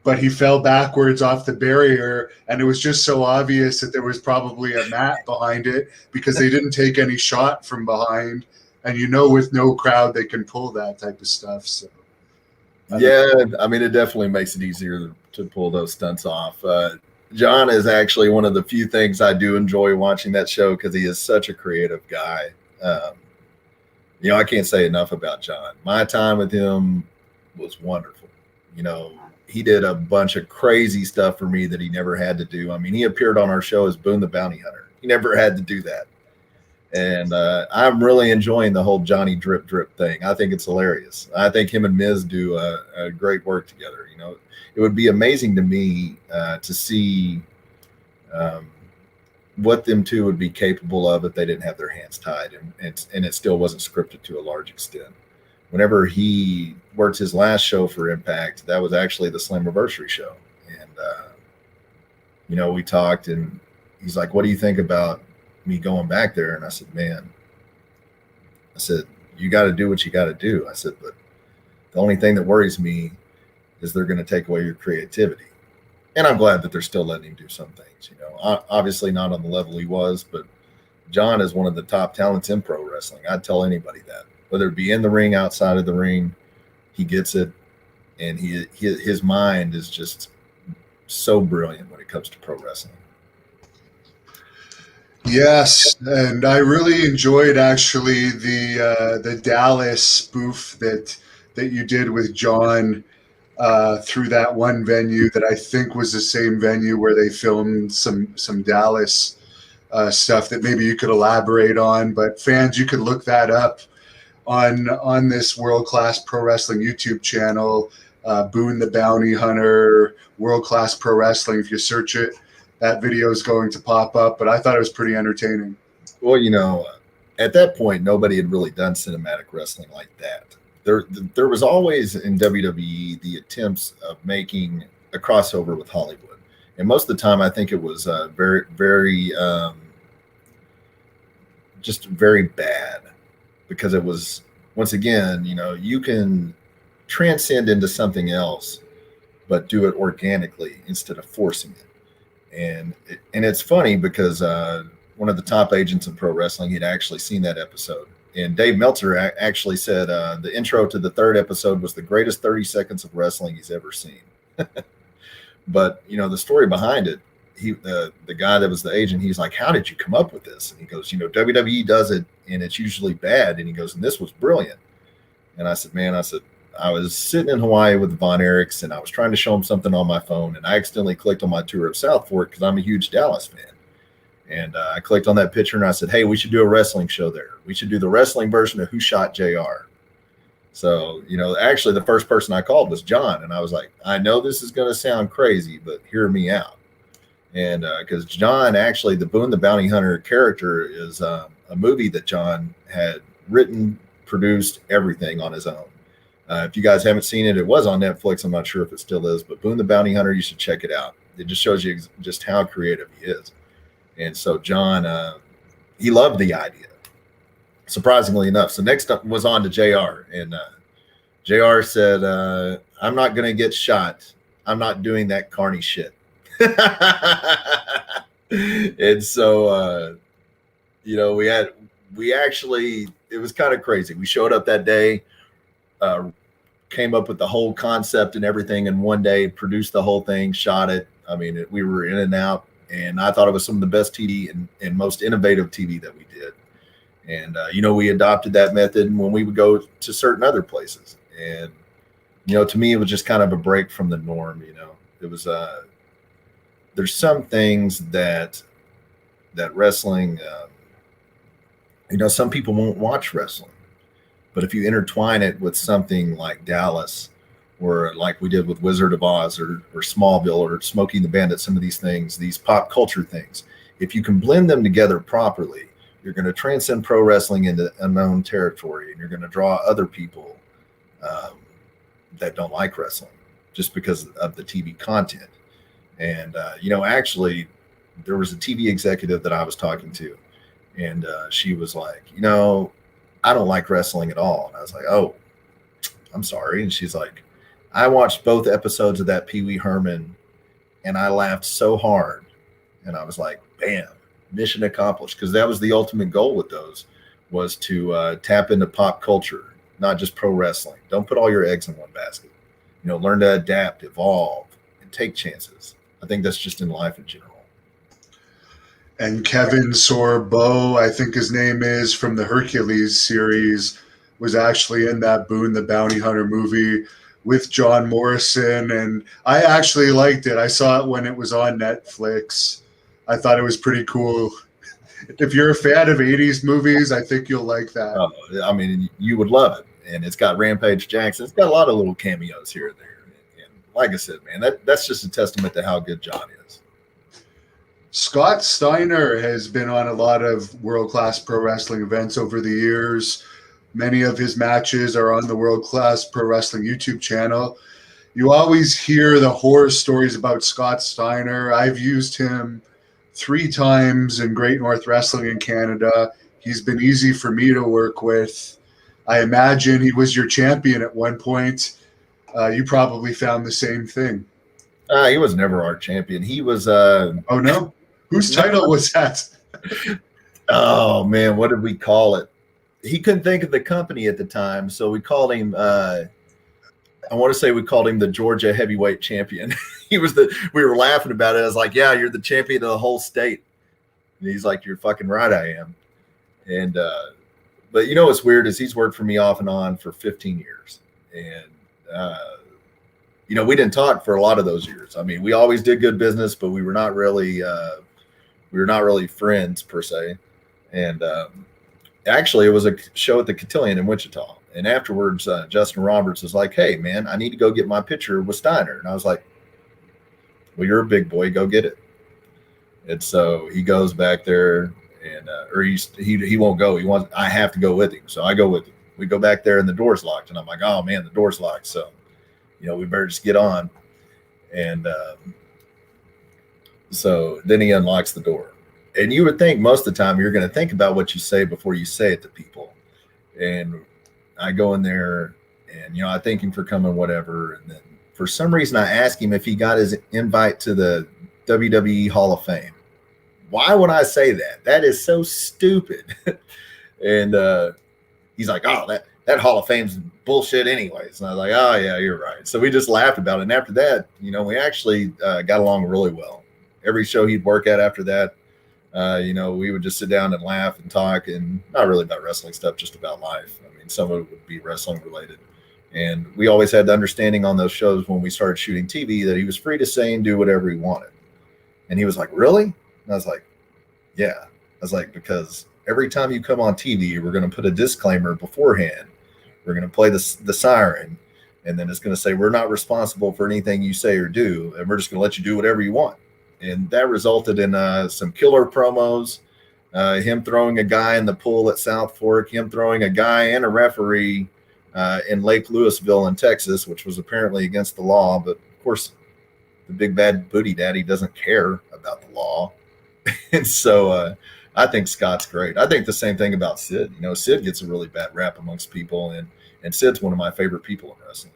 but he fell backwards off the barrier, and it was just so obvious that there was probably a mat behind it because they didn't take any shot from behind. And with no crowd, they can pull that type of stuff. So, it definitely makes it easier to pull those stunts off. John is actually one of the few things I do enjoy watching that show because he is such a creative guy. I can't say enough about John. My time with him was wonderful. He did a bunch of crazy stuff for me that he never had to do. I mean, he appeared on our show as Boone the Bounty Hunter. He never had to do that. And I'm really enjoying the whole Johnny Drip Drip thing. I think it's hilarious. I think him and Miz do a great work together. It would be amazing to me to see what them two would be capable of if they didn't have their hands tied, and it still wasn't scripted to a large extent. Whenever he worked his last show for Impact, that was actually the Slammiversary show. And, we talked, and he's like, what do you think about me going back there? And I said, you got to do what you got to do. I said, but the only thing that worries me is they're going to take away your creativity. And I'm glad that they're still letting him do some things, obviously not on the level he was, but John is one of the top talents in pro wrestling. I'd tell anybody that, whether it be in the ring, outside of the ring, he gets it. And his mind is just so brilliant when it comes to pro wrestling. Yes, and I really enjoyed actually the Dallas spoof that you did with John through that one venue that I think was the same venue where they filmed some Dallas stuff that maybe you could elaborate on. But fans, you could look that up on this World Class Pro Wrestling YouTube channel, Boone the Bounty Hunter, World Class Pro Wrestling. If you search it, that video is going to pop up. But I thought it was pretty entertaining. Well, at that point, nobody had really done cinematic wrestling like that. There was always in WWE the attempts of making a crossover with Hollywood. And most of the time, I think it was very, very, just very bad, because it was, once again, you can transcend into something else, but do it organically instead of forcing it. And it's funny because one of the top agents in pro wrestling, he'd actually seen that episode. And Dave Meltzer actually said the intro to the third episode was the greatest 30 seconds of wrestling he's ever seen. But, the story behind it, the guy that was the agent, he's like, how did you come up with this? And he goes, WWE does it and it's usually bad. And he goes, and this was brilliant. And I said, I was sitting in Hawaii with the Von Erichs, and I was trying to show them something on my phone, and I accidentally clicked on my tour of South Fork because I'm a huge Dallas fan. And I clicked on that picture and I said, hey, we should do a wrestling show there. We should do the wrestling version of Who Shot JR. So, actually the first person I called was John. And I was like, I know this is going to sound crazy, but hear me out. And because John, actually, the Boone the Bounty Hunter character is a movie that John had written, produced, everything on his own. If you guys haven't seen it, it was on Netflix. I'm not sure if it still is, but Boone the Bounty Hunter, you should check it out. It just shows you just how creative he is. And so John, he loved the idea, surprisingly enough. So next up was on to JR. And JR said, I'm not going to get shot. I'm not doing that carny shit. And so, we actually, it was kind of crazy. We showed up that day, came up with the whole concept and everything in one day, produced the whole thing, shot it. I mean, we were in and out, and I thought it was some of the best TV and most innovative TV that we did. And, we adopted that method when we would go to certain other places. And, to me, it was just kind of a break from the norm. It was, there's some things that wrestling, some people won't watch wrestling, but if you intertwine it with something like Dallas, or like we did with Wizard of Oz, or Smallville, or Smokey and the Bandit, some of these things, these pop culture things, if you can blend them together properly, you're going to transcend pro wrestling into unknown territory, and you're going to draw other people that don't like wrestling just because of the TV content. And, actually, there was a TV executive that I was talking to, and she was like, I don't like wrestling at all. And I was like, oh, I'm sorry. And she's like, I watched both episodes of that Pee Wee Herman, and I laughed so hard. And I was like, bam, mission accomplished. Because that was the ultimate goal with those, was to tap into pop culture, not just pro wrestling. Don't put all your eggs in one basket. Learn to adapt, evolve, and take chances. I think that's just in life in general. And Kevin Sorbo, I think his name is, from the Hercules series, was actually in that Boone the Bounty Hunter movie with John Morrison. And I actually liked it. I saw it when it was on Netflix. I thought it was pretty cool. If you're a fan of 80s movies, I think you'll like that. I mean, you would love it. And it's got Rampage Jackson. It's got a lot of little cameos here and there. And like I said, man, that's just a testament to how good John is. Scott Steiner has been on a lot of world-class pro wrestling events over the years. Many of his matches are on the World Class Pro Wrestling YouTube channel. You always hear the horror stories about Scott Steiner. I've used him 3 times in Great North Wrestling in Canada. He's been easy for me to work with. I imagine he was your champion at one point. You probably found the same thing. He was never our champion. He was... oh, no? Whose title was that? Oh, man, what did we call it? He couldn't think of the company at the time, so we called him... I want to say we called him the Georgia Heavyweight Champion. We were laughing about it. I was like, yeah, you're the champion of the whole state. And he's like, you're fucking right, I am. And... but what's weird is he's worked for me off and on for 15 years. And, we didn't talk for a lot of those years. I mean, we always did good business, but we were not really friends per se. And actually, it was a show at the Cotillion in Wichita. And afterwards, Justin Roberts was like, hey, man, I need to go get my picture with Steiner. And I was like, well, you're a big boy. Go get it. And so he goes back there. And he won't go. I have to go with him. So I go with him. We go back there and the door's locked. And I'm like, oh man, the door's locked. So, we better just get on. And So then he unlocks the door. And you would think most of the time you're going to think about what you say before you say it to people. And I go in there and, I thank him for coming, whatever. And then for some reason, I ask him if he got his invite to the WWE Hall of Fame. Why would I say that? That is so stupid. And he's like, oh, that Hall of Fame's bullshit anyways. And I was like, oh, yeah, you're right. So we just laughed about it. And after that, we actually got along really well. Every show he'd work at after that, we would just sit down and laugh and talk, and not really about wrestling stuff, just about life. I mean, some of it would be wrestling related. And we always had the understanding on those shows when we started shooting TV that he was free to say and do whatever he wanted. And he was like, really? And I was like, yeah. I was like, because every time you come on TV, we're going to put a disclaimer beforehand. We're going to play the siren, and then it's going to say, we're not responsible for anything you say or do, and we're just going to let you do whatever you want. And that resulted in some killer promos, him throwing a guy in the pool at South Fork, him throwing a guy and a referee in Lake Louisville in Texas, which was apparently against the law. But, of course, the big bad booty daddy doesn't care about the law. And so I think Scott's great. I think the same thing about Sid. Sid gets a really bad rap amongst people, and Sid's one of my favorite people in wrestling.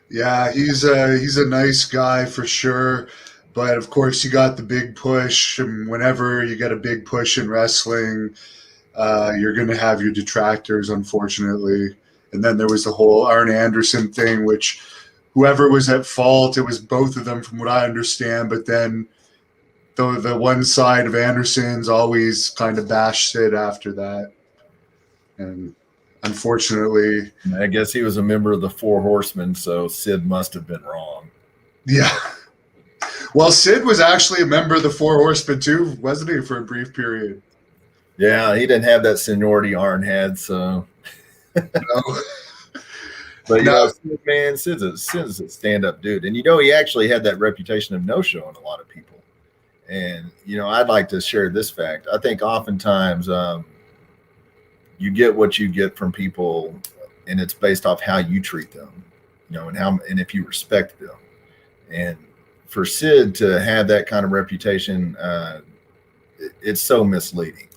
Yeah, he's a nice guy for sure. But of course, you got the big push. And whenever you get a big push in wrestling, you're going to have your detractors, unfortunately. And then there was the whole Arn Anderson thing, which whoever was at fault, it was both of them from what I understand. But then the one side of Anderson's always kind of bashed Sid after that. And unfortunately, I guess he was a member of the Four Horsemen, so Sid must have been wrong. Yeah. Well, Sid was actually a member of the Four Horsemen too, wasn't he, for a brief period? Yeah, he didn't have that seniority Arn had, so. No. But, Sid, man, Sid's a stand-up dude. And, he actually had that reputation of no-showing a lot of people. And, I'd like to share this fact. I think oftentimes you get what you get from people, and it's based off how you treat them, and if you respect them. And for Sid to have that kind of reputation, it's so misleading.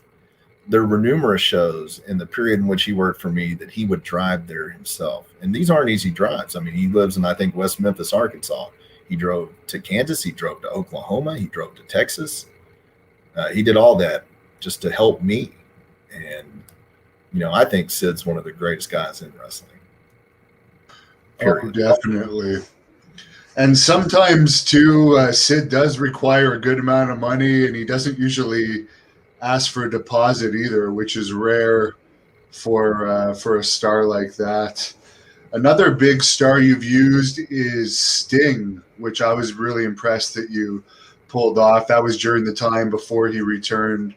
There were numerous shows in the period in which he worked for me that he would drive there himself. And these aren't easy drives. I mean, he lives in, I think, West Memphis, Arkansas. He drove to Kansas. He drove to Oklahoma. He drove to Texas. He did all that just to help me. And, I think Sid's one of the greatest guys in wrestling. Period. Oh, definitely. And sometimes, too, Sid does require a good amount of money, and he doesn't usually ask for a deposit either, which is rare for a star like that. Another big star you've used is Sting, which I was really impressed that you pulled off. That was during the time before he returned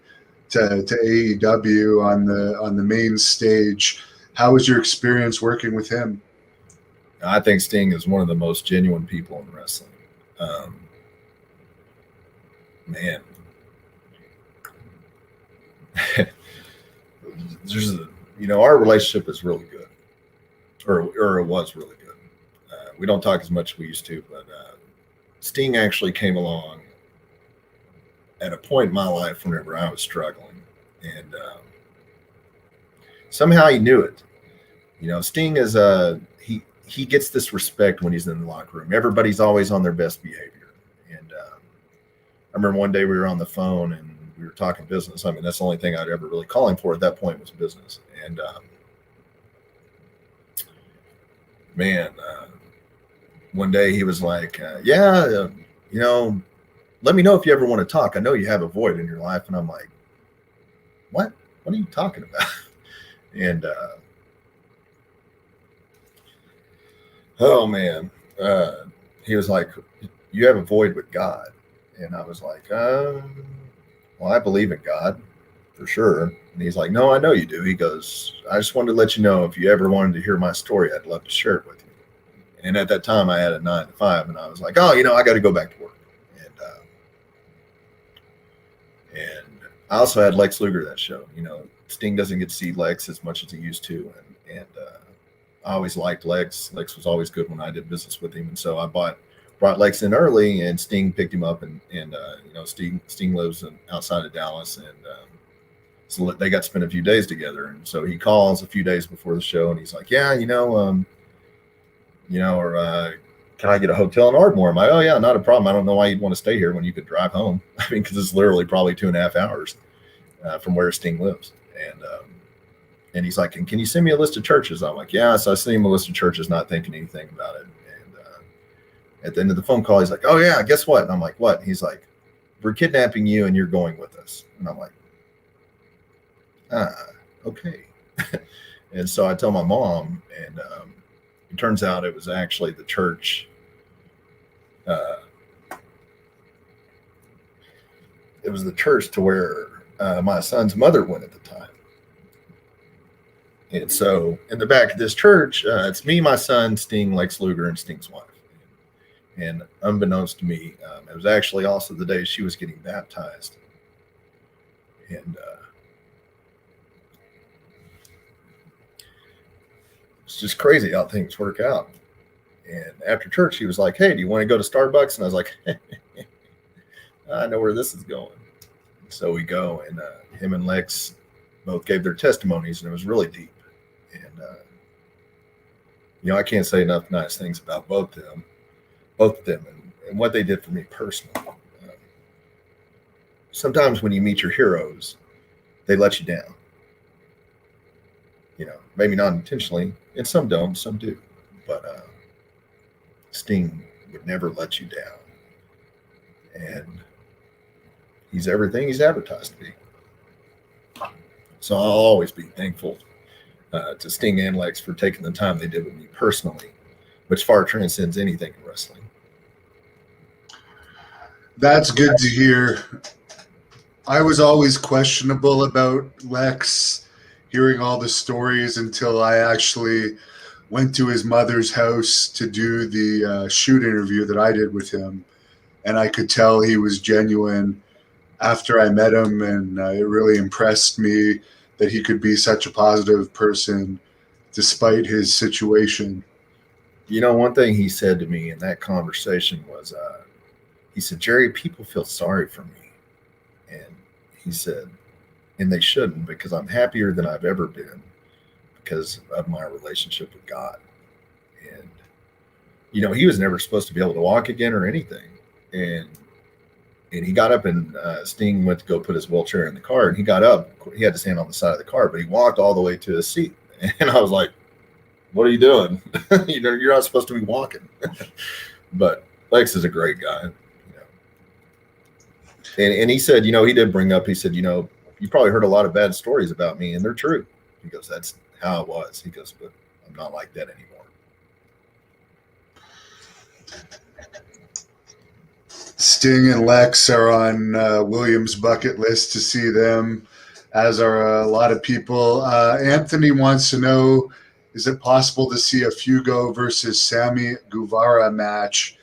to AEW on the main stage. How was your experience working with him? I think Sting is one of the most genuine people in wrestling. Man. Our relationship is really good, or it was really good. We don't talk as much as we used to, but Sting actually came along at a point in my life whenever I was struggling, and somehow he knew it. Sting is he gets this respect when he's in the locker room. Everybody's always on their best behavior, and I remember one day we were on the phone and we were talking business. I mean, that's the only thing I'd ever really call him for at that point was business. And one day he was like, let me know if you ever want to talk. I know you have a void in your life. And I'm like, what? What are you talking about? And oh man, he was like, you have a void with God. And I was like, well, I believe in God for sure. And he's like, no, I know you do. He goes, I just wanted to let you know if you ever wanted to hear my story, I'd love to share it with you. And at that time I had a 9 to 5 and I was like, oh, I got to go back to work. And I also had Lex Luger that show. Sting doesn't get to see Lex as much as he used to. And I always liked Lex. Lex was always good when I did business with him. And so I brought brought Lex in early, and Sting picked him up, and Sting lives outside of Dallas, and so they got to spend a few days together. And so he calls a few days before the show, and he's like, yeah, can I get a hotel in Ardmore? I'm like, oh yeah, not a problem. I don't know why you'd want to stay here when you could drive home. I mean, because it's literally probably 2.5 hours from where Sting lives. And he's like, can you send me a list of churches? I'm like, yeah. So I sent him a list of churches, not thinking anything about it. And at the end of the phone call, he's like, oh yeah, guess what? And I'm like, what? And he's like, we're kidnapping you and you're going with us. And I'm like, okay. And so I tell my mom, and it turns out it was actually the church. It was the church to where my son's mother went at the time. And so in the back of this church, it's me, my son, Sting, Lex Luger, and Sting's wife. And unbeknownst to me, it was actually also the day she was getting baptized. And it's just crazy how things work out. And after church, he was like, hey, do you want to go to Starbucks? And I was like, I know where this is going. So we go, and him and Lex both gave their testimonies, and it was really deep. And, I can't say enough nice things about both of them and what they did for me personally. Sometimes when you meet your heroes, they let you down. Maybe not intentionally, and some don't, some do. But Sting would never let you down. And he's everything he's advertised to be. So I'll always be thankful to Sting and Lex for taking the time they did with me personally, which far transcends anything in wrestling. That's good to hear. I was always questionable about Lex, hearing all the stories, until I actually went to his mother's house to do the shoot interview that I did with him. And I could tell he was genuine after I met him, and it really impressed me that he could be such a positive person despite his situation. One thing he said to me in that conversation was, he said, Jerry, people feel sorry for me. And he said, and they shouldn't, because I'm happier than I've ever been because of my relationship with God. And, he was never supposed to be able to walk again or anything. And he got up, and Sting went to go put his wheelchair in the car, and he got up. He had to stand on the side of the car, but he walked all the way to his seat. And I was like, what are you doing? You're not supposed to be walking. But Lex is a great guy. And he said, he did bring up, he said, you probably heard a lot of bad stories about me, and they're true. He goes, that's how it was. He goes, but I'm not like that anymore. Sting and Lex are on William's bucket list to see them, as are a lot of people. Anthony wants to know, is it possible to see a Fuego versus Sammy Guevara match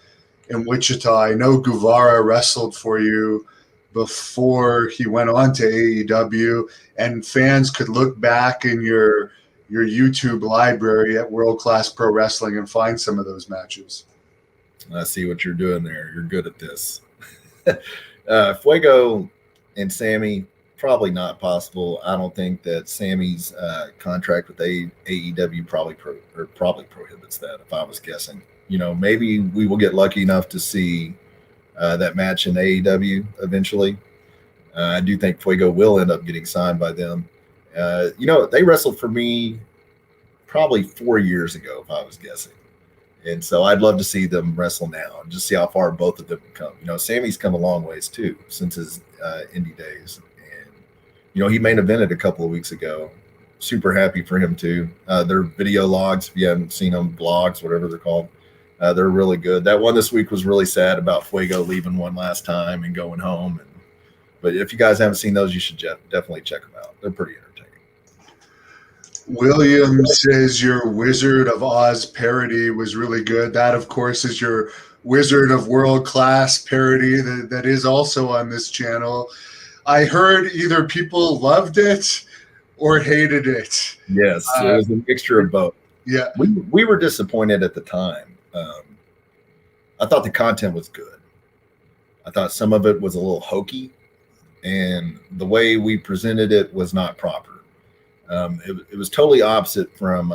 in Wichita? I know Guevara wrestled for you before he went on to AEW, and fans could look back in your YouTube library at World Class Pro Wrestling and find some of those matches. I see what you're doing there. You're good at this. Fuego and Sammy, probably not possible. I don't think that Sammy's contract with AEW probably prohibits that, if I was guessing. Maybe we will get lucky enough to see that match in AEW eventually. I do think Fuego will end up getting signed by them. They wrestled for me probably 4 years ago, if I was guessing. And so I'd love to see them wrestle now and just see how far both of them come. Sammy's come a long ways too since his indie days. And, he main evented a couple of weeks ago. Super happy for him too. Their video logs, if you haven't seen them, blogs, whatever they're called, they're really good. That one this week was really sad about Fuego leaving one last time and going home. But if you guys haven't seen those, you should definitely check them out. They're pretty entertaining. William says your Wizard of Oz parody was really good. That, of course, is your Wizard of World Class parody that is also on this channel. I heard either people loved it or hated it. Yes, it was a mixture of both. Yeah. We were disappointed at the time. I thought the content was good. I thought some of it was a little hokey, and the way we presented it was not proper. It was totally opposite from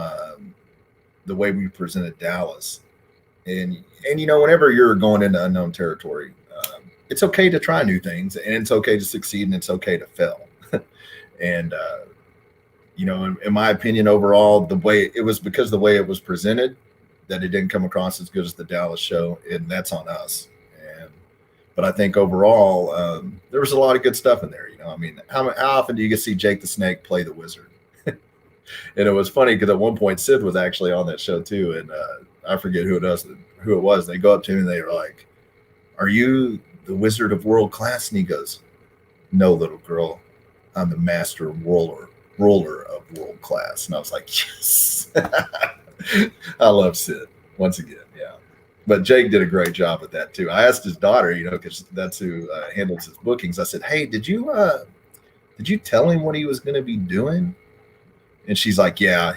the way we presented Dallas. And whenever you're going into unknown territory, it's okay to try new things, and it's okay to succeed, and it's okay to fail. And in my opinion, overall, the way it was presented, that it didn't come across as good as the Dallas show, and that's on us. But I think overall, there was a lot of good stuff in there. How often do you get to see Jake the Snake play the Wizard? And it was funny because at one point Sid was actually on that show too, and I forget who it was. They go up to him and they were like, "Are you the Wizard of World Class?" And he goes, "No, little girl, I'm the master ruler of world class." And I was like, yes. I love Sid once again. Yeah. But Jake did a great job with that too. I asked his daughter, because that's who handles his bookings. I said, "Hey, did you tell him what he was going to be doing?" And she's like, "Yeah,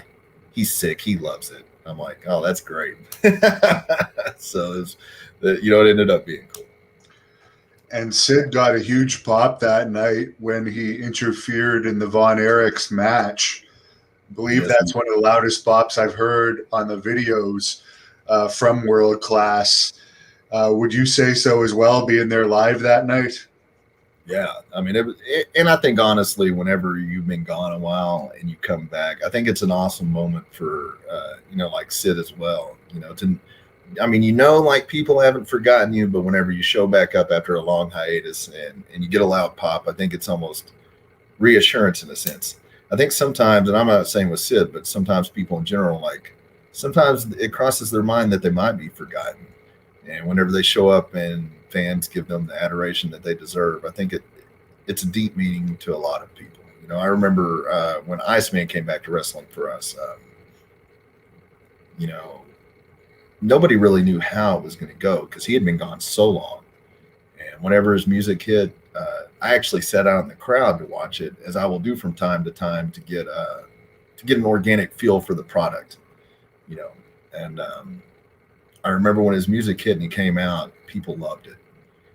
he's sick. He loves it." I'm like, "Oh, that's great." So it ended up being cool. And Sid got a huge pop that night when he interfered in the Von Erichs match. I believe that's one of the loudest pops I've heard on the videos from World Class. Would you say so as well, being there live that night? Yeah, and I think honestly, whenever you've been gone a while and you come back, I think it's an awesome moment for like Sid as well. Like people haven't forgotten you, but whenever you show back up after a long hiatus and you get a loud pop, I think it's almost reassurance in a sense. I think sometimes, and I'm not saying with Sid, but sometimes people in general, sometimes it crosses their mind that they might be forgotten. And whenever they show up and fans give them the adoration that they deserve, I think it's a deep meaning to a lot of people. I remember when Iceman came back to wrestling for us, nobody really knew how it was going to go because he had been gone so long. And whenever his music hit, I actually sat out in the crowd to watch it, as I will do from time to time, to get an organic feel for the product, And I remember when his music hit and he came out, people loved it,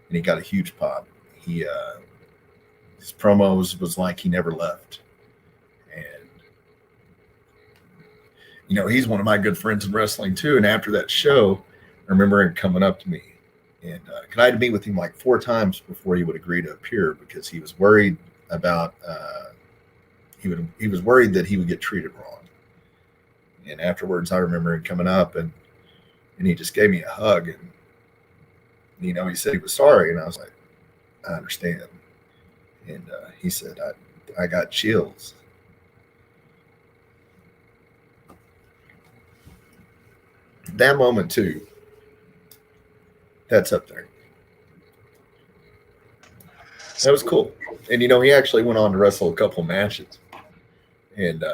and he got a huge pop. His promos was like he never left, and he's one of my good friends in wrestling too. And after that show, I remember him coming up to me, and I had to meet with him like 4 times before he would agree to appear, because he was worried about he was worried that he would get treated wrong. And afterwards, I remember him coming up and he just gave me a hug, and he said he was sorry, and I was like, "I understand." And he said, I got chills. That moment too, that's up there. That was cool. And he actually went on to wrestle a couple matches. And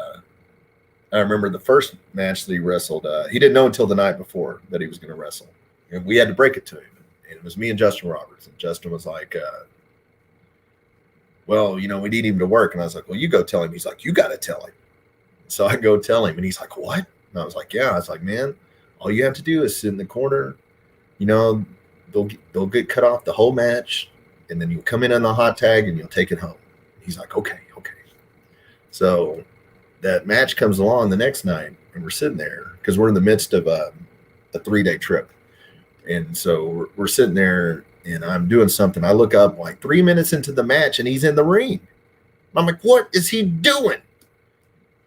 I remember the first match that he wrestled, he didn't know until the night before that he was going to wrestle. And we had to break it to him. And it was me and Justin Roberts. And Justin was like, "Well, we need him to work." And I was like, "Well, you go tell him." He's like, "You got to tell him." So I go tell him, and he's like, "What?" And I was like, "Yeah." I was like, "Man, all you have to do is sit in the corner. They'll get cut off the whole match, and then you'll come in on the hot tag and you'll take it home." He's like, okay. So that match comes along the next night, and we're sitting there because we're in the midst of a 3-day trip. And so we're sitting there, and I'm doing something. I look up like 3 minutes into the match, and he's in the ring. I'm like, "What is he doing?"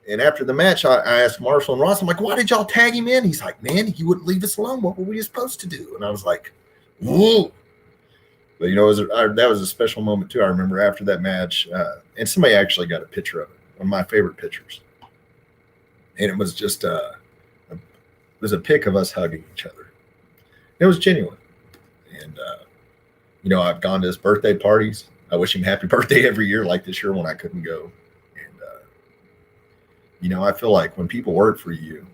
And after the match, I asked Marshall and Ross, I'm like, "Why did y'all tag him in?" He's like, "Man, he wouldn't leave us alone. What were we supposed to do?" And I was like, "Whoa." But, that was a special moment too. I remember after that match, and somebody actually got a picture of it, one of my favorite pictures. And it was just it was a pic of us hugging each other. It was genuine. And, I've gone to his birthday parties. I wish him happy birthday every year, like this year when I couldn't go. And, I feel like when people work for you,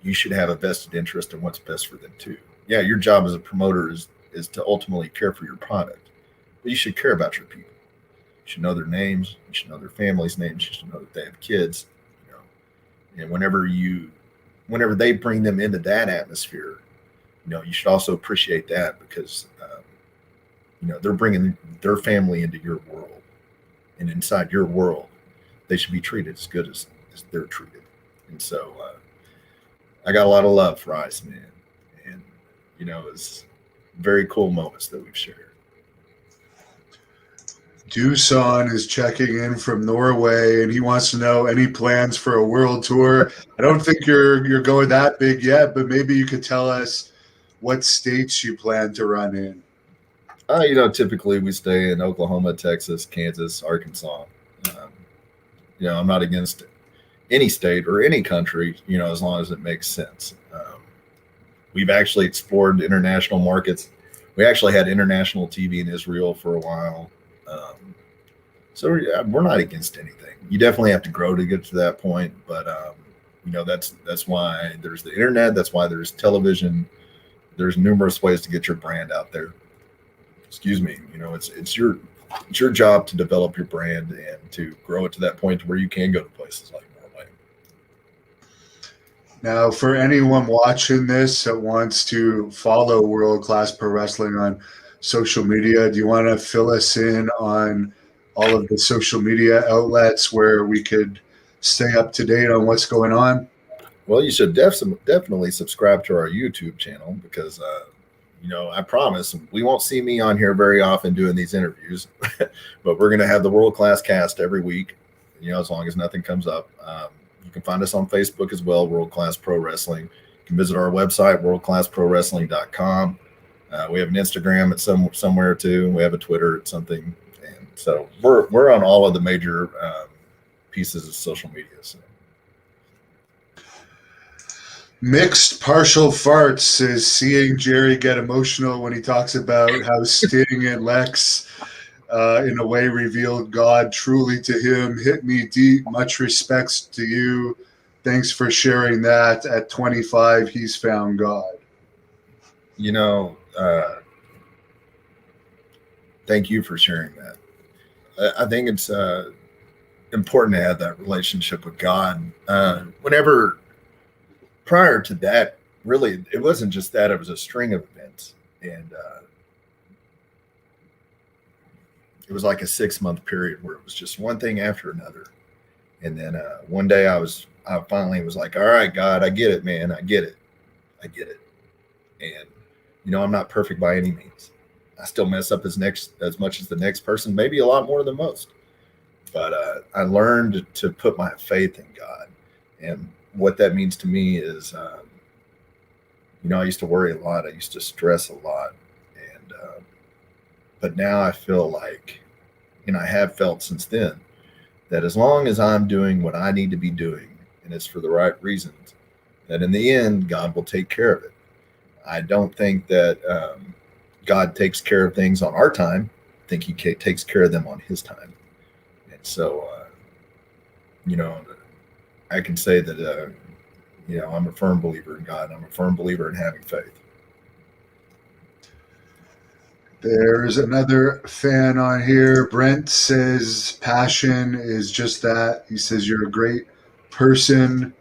you should have a vested interest in what's best for them too. Yeah, your job as a promoter is to ultimately care for your product, but you should care about your people. You should know their names. You should know their families' names. You should know that they have kids. And whenever they bring them into that atmosphere, you should also appreciate that because, they're bringing their family into your world, and inside your world, they should be treated as good as they're treated. And so I got a lot of love for Iceman, and, it's very cool moments that we've shared. Dusan is checking in from Norway, and he wants to know any plans for a world tour. I don't think you're going that big yet, but maybe you could tell us what states you plan to run in. Typically we stay in Oklahoma, Texas, Kansas, Arkansas. I'm not against any state or any country, as long as it makes sense. We've actually explored international markets. We actually had international TV in Israel for a while. So we're not against anything. You definitely have to grow to get to that point, but that's why there's the internet. That's why there's television. There's numerous ways to get your brand out there. Excuse me. It's your job to develop your brand and to grow it to that point where you can go to places like Norway. Now, for anyone watching this that wants to follow World Class Pro Wrestling on social media, do you want to fill us in on all of the social media outlets where we could stay up to date on what's going on? Well, you should definitely subscribe to our YouTube channel because, I promise we won't see me on here very often doing these interviews, but we're going to have the World Class Cast every week, as long as nothing comes up. You can find us on Facebook as well, World Class Pro Wrestling. You can visit our website, worldclassprowrestling.com. We have an Instagram at somewhere too. We have a Twitter at something. And so we're on all of the major pieces of social media. So. Mixed Partial Farts is seeing Jerry get emotional when he talks about how Sting and Lex in a way revealed God truly to him. Hit me deep. Much respects to you. Thanks for sharing that. At 25, he's found God. Thank you for sharing that. I think it's important to have that relationship with God. Prior to that, really, it wasn't just that, it was a string of events. And it was like a 6-month period where it was just one thing after another. And then one day I finally was like, all right, God, I get it, man. I get it. And, I'm not perfect by any means. I still mess up as much as the next person, maybe a lot more than most. But I learned to put my faith in God. And what that means to me is, I used to worry a lot. I used to stress a lot. And, but now I feel like, and I have felt since then, that as long as I'm doing what I need to be doing, and it's for the right reasons, that in the end, God will take care of it. I don't think that God takes care of things on our time. I think he takes care of them on his time. And so, I can say that, I'm a firm believer in God. I'm a firm believer in having faith. There's another fan on here. Brent says passion is just that. He says you're a great person.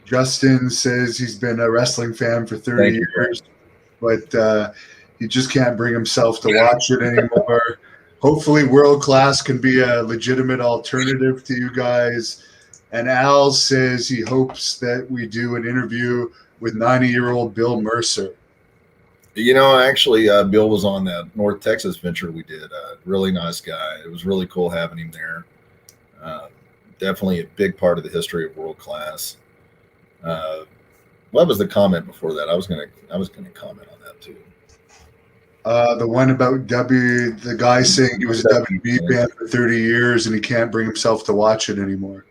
Justin says he's been a wrestling fan for 30 years, but he just can't bring himself to watch it anymore. Hopefully World Class can be a legitimate alternative to you guys. And Al says he hopes that we do an interview with 90-year-old Bill Mercer. Actually, Bill was on that North Texas venture we did. Really nice guy. It was really cool having him there. Definitely a big part of the history of World Class. What was the comment before that? I was gonna comment on that too. The one about the guy saying he was a WB fan for 30 years and he can't bring himself to watch it anymore.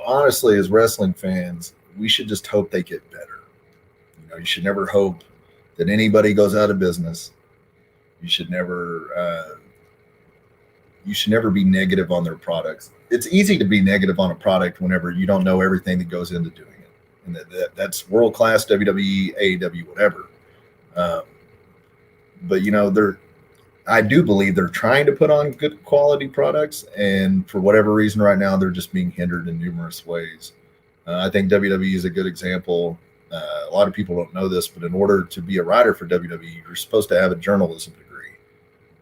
Honestly, as wrestling fans, we should just hope they get better. You should never hope that anybody goes out of business. You should never be negative on their products. It's easy to be negative on a product whenever you don't know everything that goes into doing it. And that's World Class, WWE, AEW, whatever. But I do believe they're trying to put on good quality products, and for whatever reason right now, they're just being hindered in numerous ways. I think WWE is a good example. A lot of people don't know this, but in order to be a writer for WWE, you're supposed to have a journalism degree.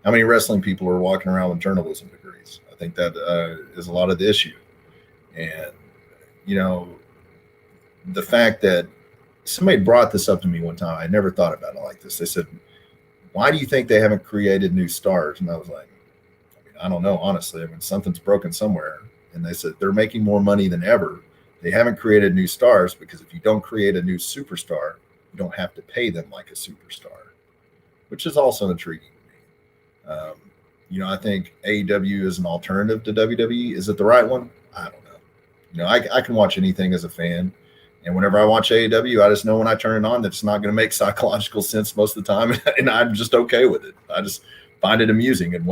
How many wrestling people are walking around with journalism degrees? I think that is a lot of the issue. And, you know, the fact that somebody brought this up to me one time, I never thought about it like this. They said, why do you think they haven't created new stars? And I was like, I don't know, honestly. I mean, something's broken somewhere. And they said they're making more money than ever. They haven't created new stars because if you don't create a new superstar, you don't have to pay them like a superstar, which is also intriguing to me. You know, I think AEW is an alternative to WWE. Is it the right one? I don't know. You know, I can watch anything as a fan. And whenever I watch AEW, I just know when I turn it on that it's not going to make psychological sense most of the time. And I'm just okay with it. I just find it amusing and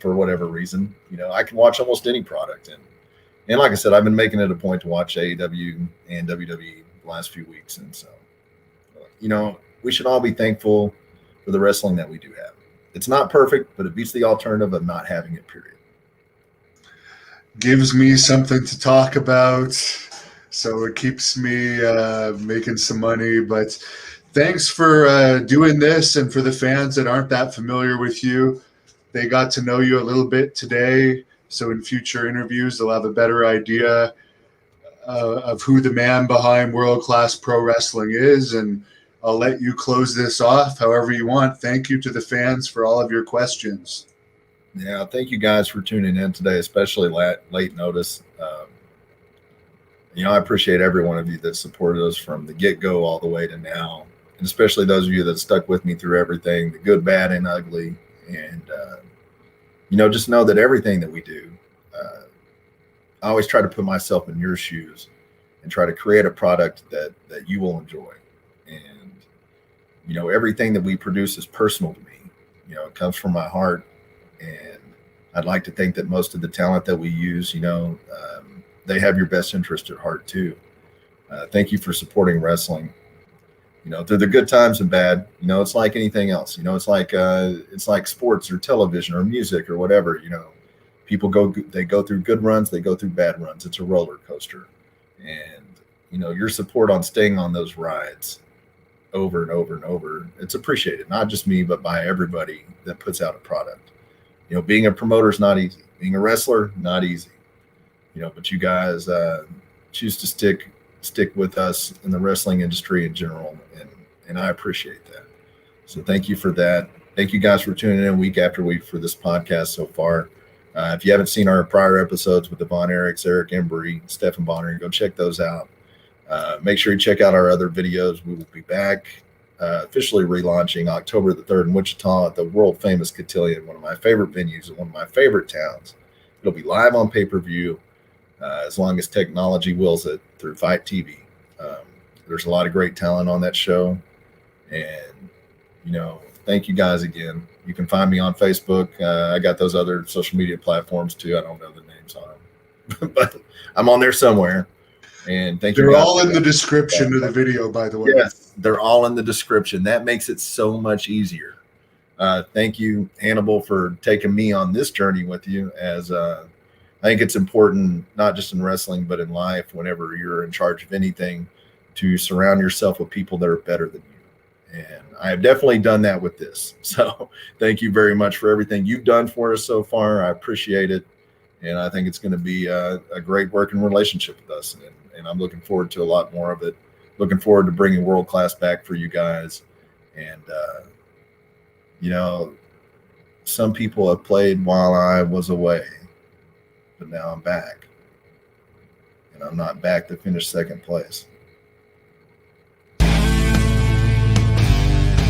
for whatever reason, you know, I can watch almost any product. And like I said, I've been making it a point to watch AEW and WWE the last few weeks. And so, you know, we should all be thankful for the wrestling that we do have. It's not perfect, but it beats the alternative of not having it, period. Gives me something to talk about. So it keeps me making some money. But thanks for doing this. And for the fans that aren't that familiar with you, they got to know you a little bit today. So in future interviews, they'll have a better idea of who the man behind World Class Pro Wrestling is. And I'll let you close this off however you want. Thank you to the fans for all of your questions. Yeah, thank you guys for tuning in today, especially late notice. You know, I appreciate every one of you that supported us from the get-go all the way to now, and especially those of you that stuck with me through everything, the good, bad, and ugly. And, you know, just know that everything that we do, I always try to put myself in your shoes and try to create a product that you will enjoy. And, you know, everything that we produce is personal to me. You know, it comes from my heart. And I'd like to think that most of the talent that we use, you know, they have your best interest at heart too. Thank you for supporting wrestling. You know, through the good times and bad. You know, it's like anything else. You know, it's like sports or television or music or whatever. You know, people go through good runs, they go through bad runs. It's a roller coaster, and you know, your support on staying on those rides over and over and over, it's appreciated. Not just me, but by everybody that puts out a product. You know, being a promoter is not easy. Being a wrestler, not easy. You know, but you guys choose to stick with us in the wrestling industry in general, and I appreciate that. So thank you for that. Thank you guys for tuning in week after week for this podcast so far. If you haven't seen our prior episodes with the Von Erichs, Eric Embry, Stephen Bonner, go check those out. Make sure you check out our other videos. We will be back officially relaunching October the 3rd in Wichita at the world famous Cotillion, one of my favorite venues and one of my favorite towns. It'll be live on pay-per-view. As long as technology wills it through Fight TV. There's a lot of great talent on that show. And, you know, thank you guys again. You can find me on Facebook. I got those other social media platforms too. I don't know the names on them, but I'm on there somewhere. And thank you. They're all in the description of the video, by the way. Yes, they're all in the description. That makes it so much easier. Thank you, Hannibal, for taking me on this journey with you as I think it's important, not just in wrestling, but in life, whenever you're in charge of anything, to surround yourself with people that are better than you. And I have definitely done that with this. So thank you very much for everything you've done for us so far. I appreciate it. And I think it's going to be a great working relationship with us. And I'm looking forward to a lot more of it. Looking forward to bringing World Class back for you guys. And, you know, some people have played while I was away. But now I'm back, and I'm not back to finish second place.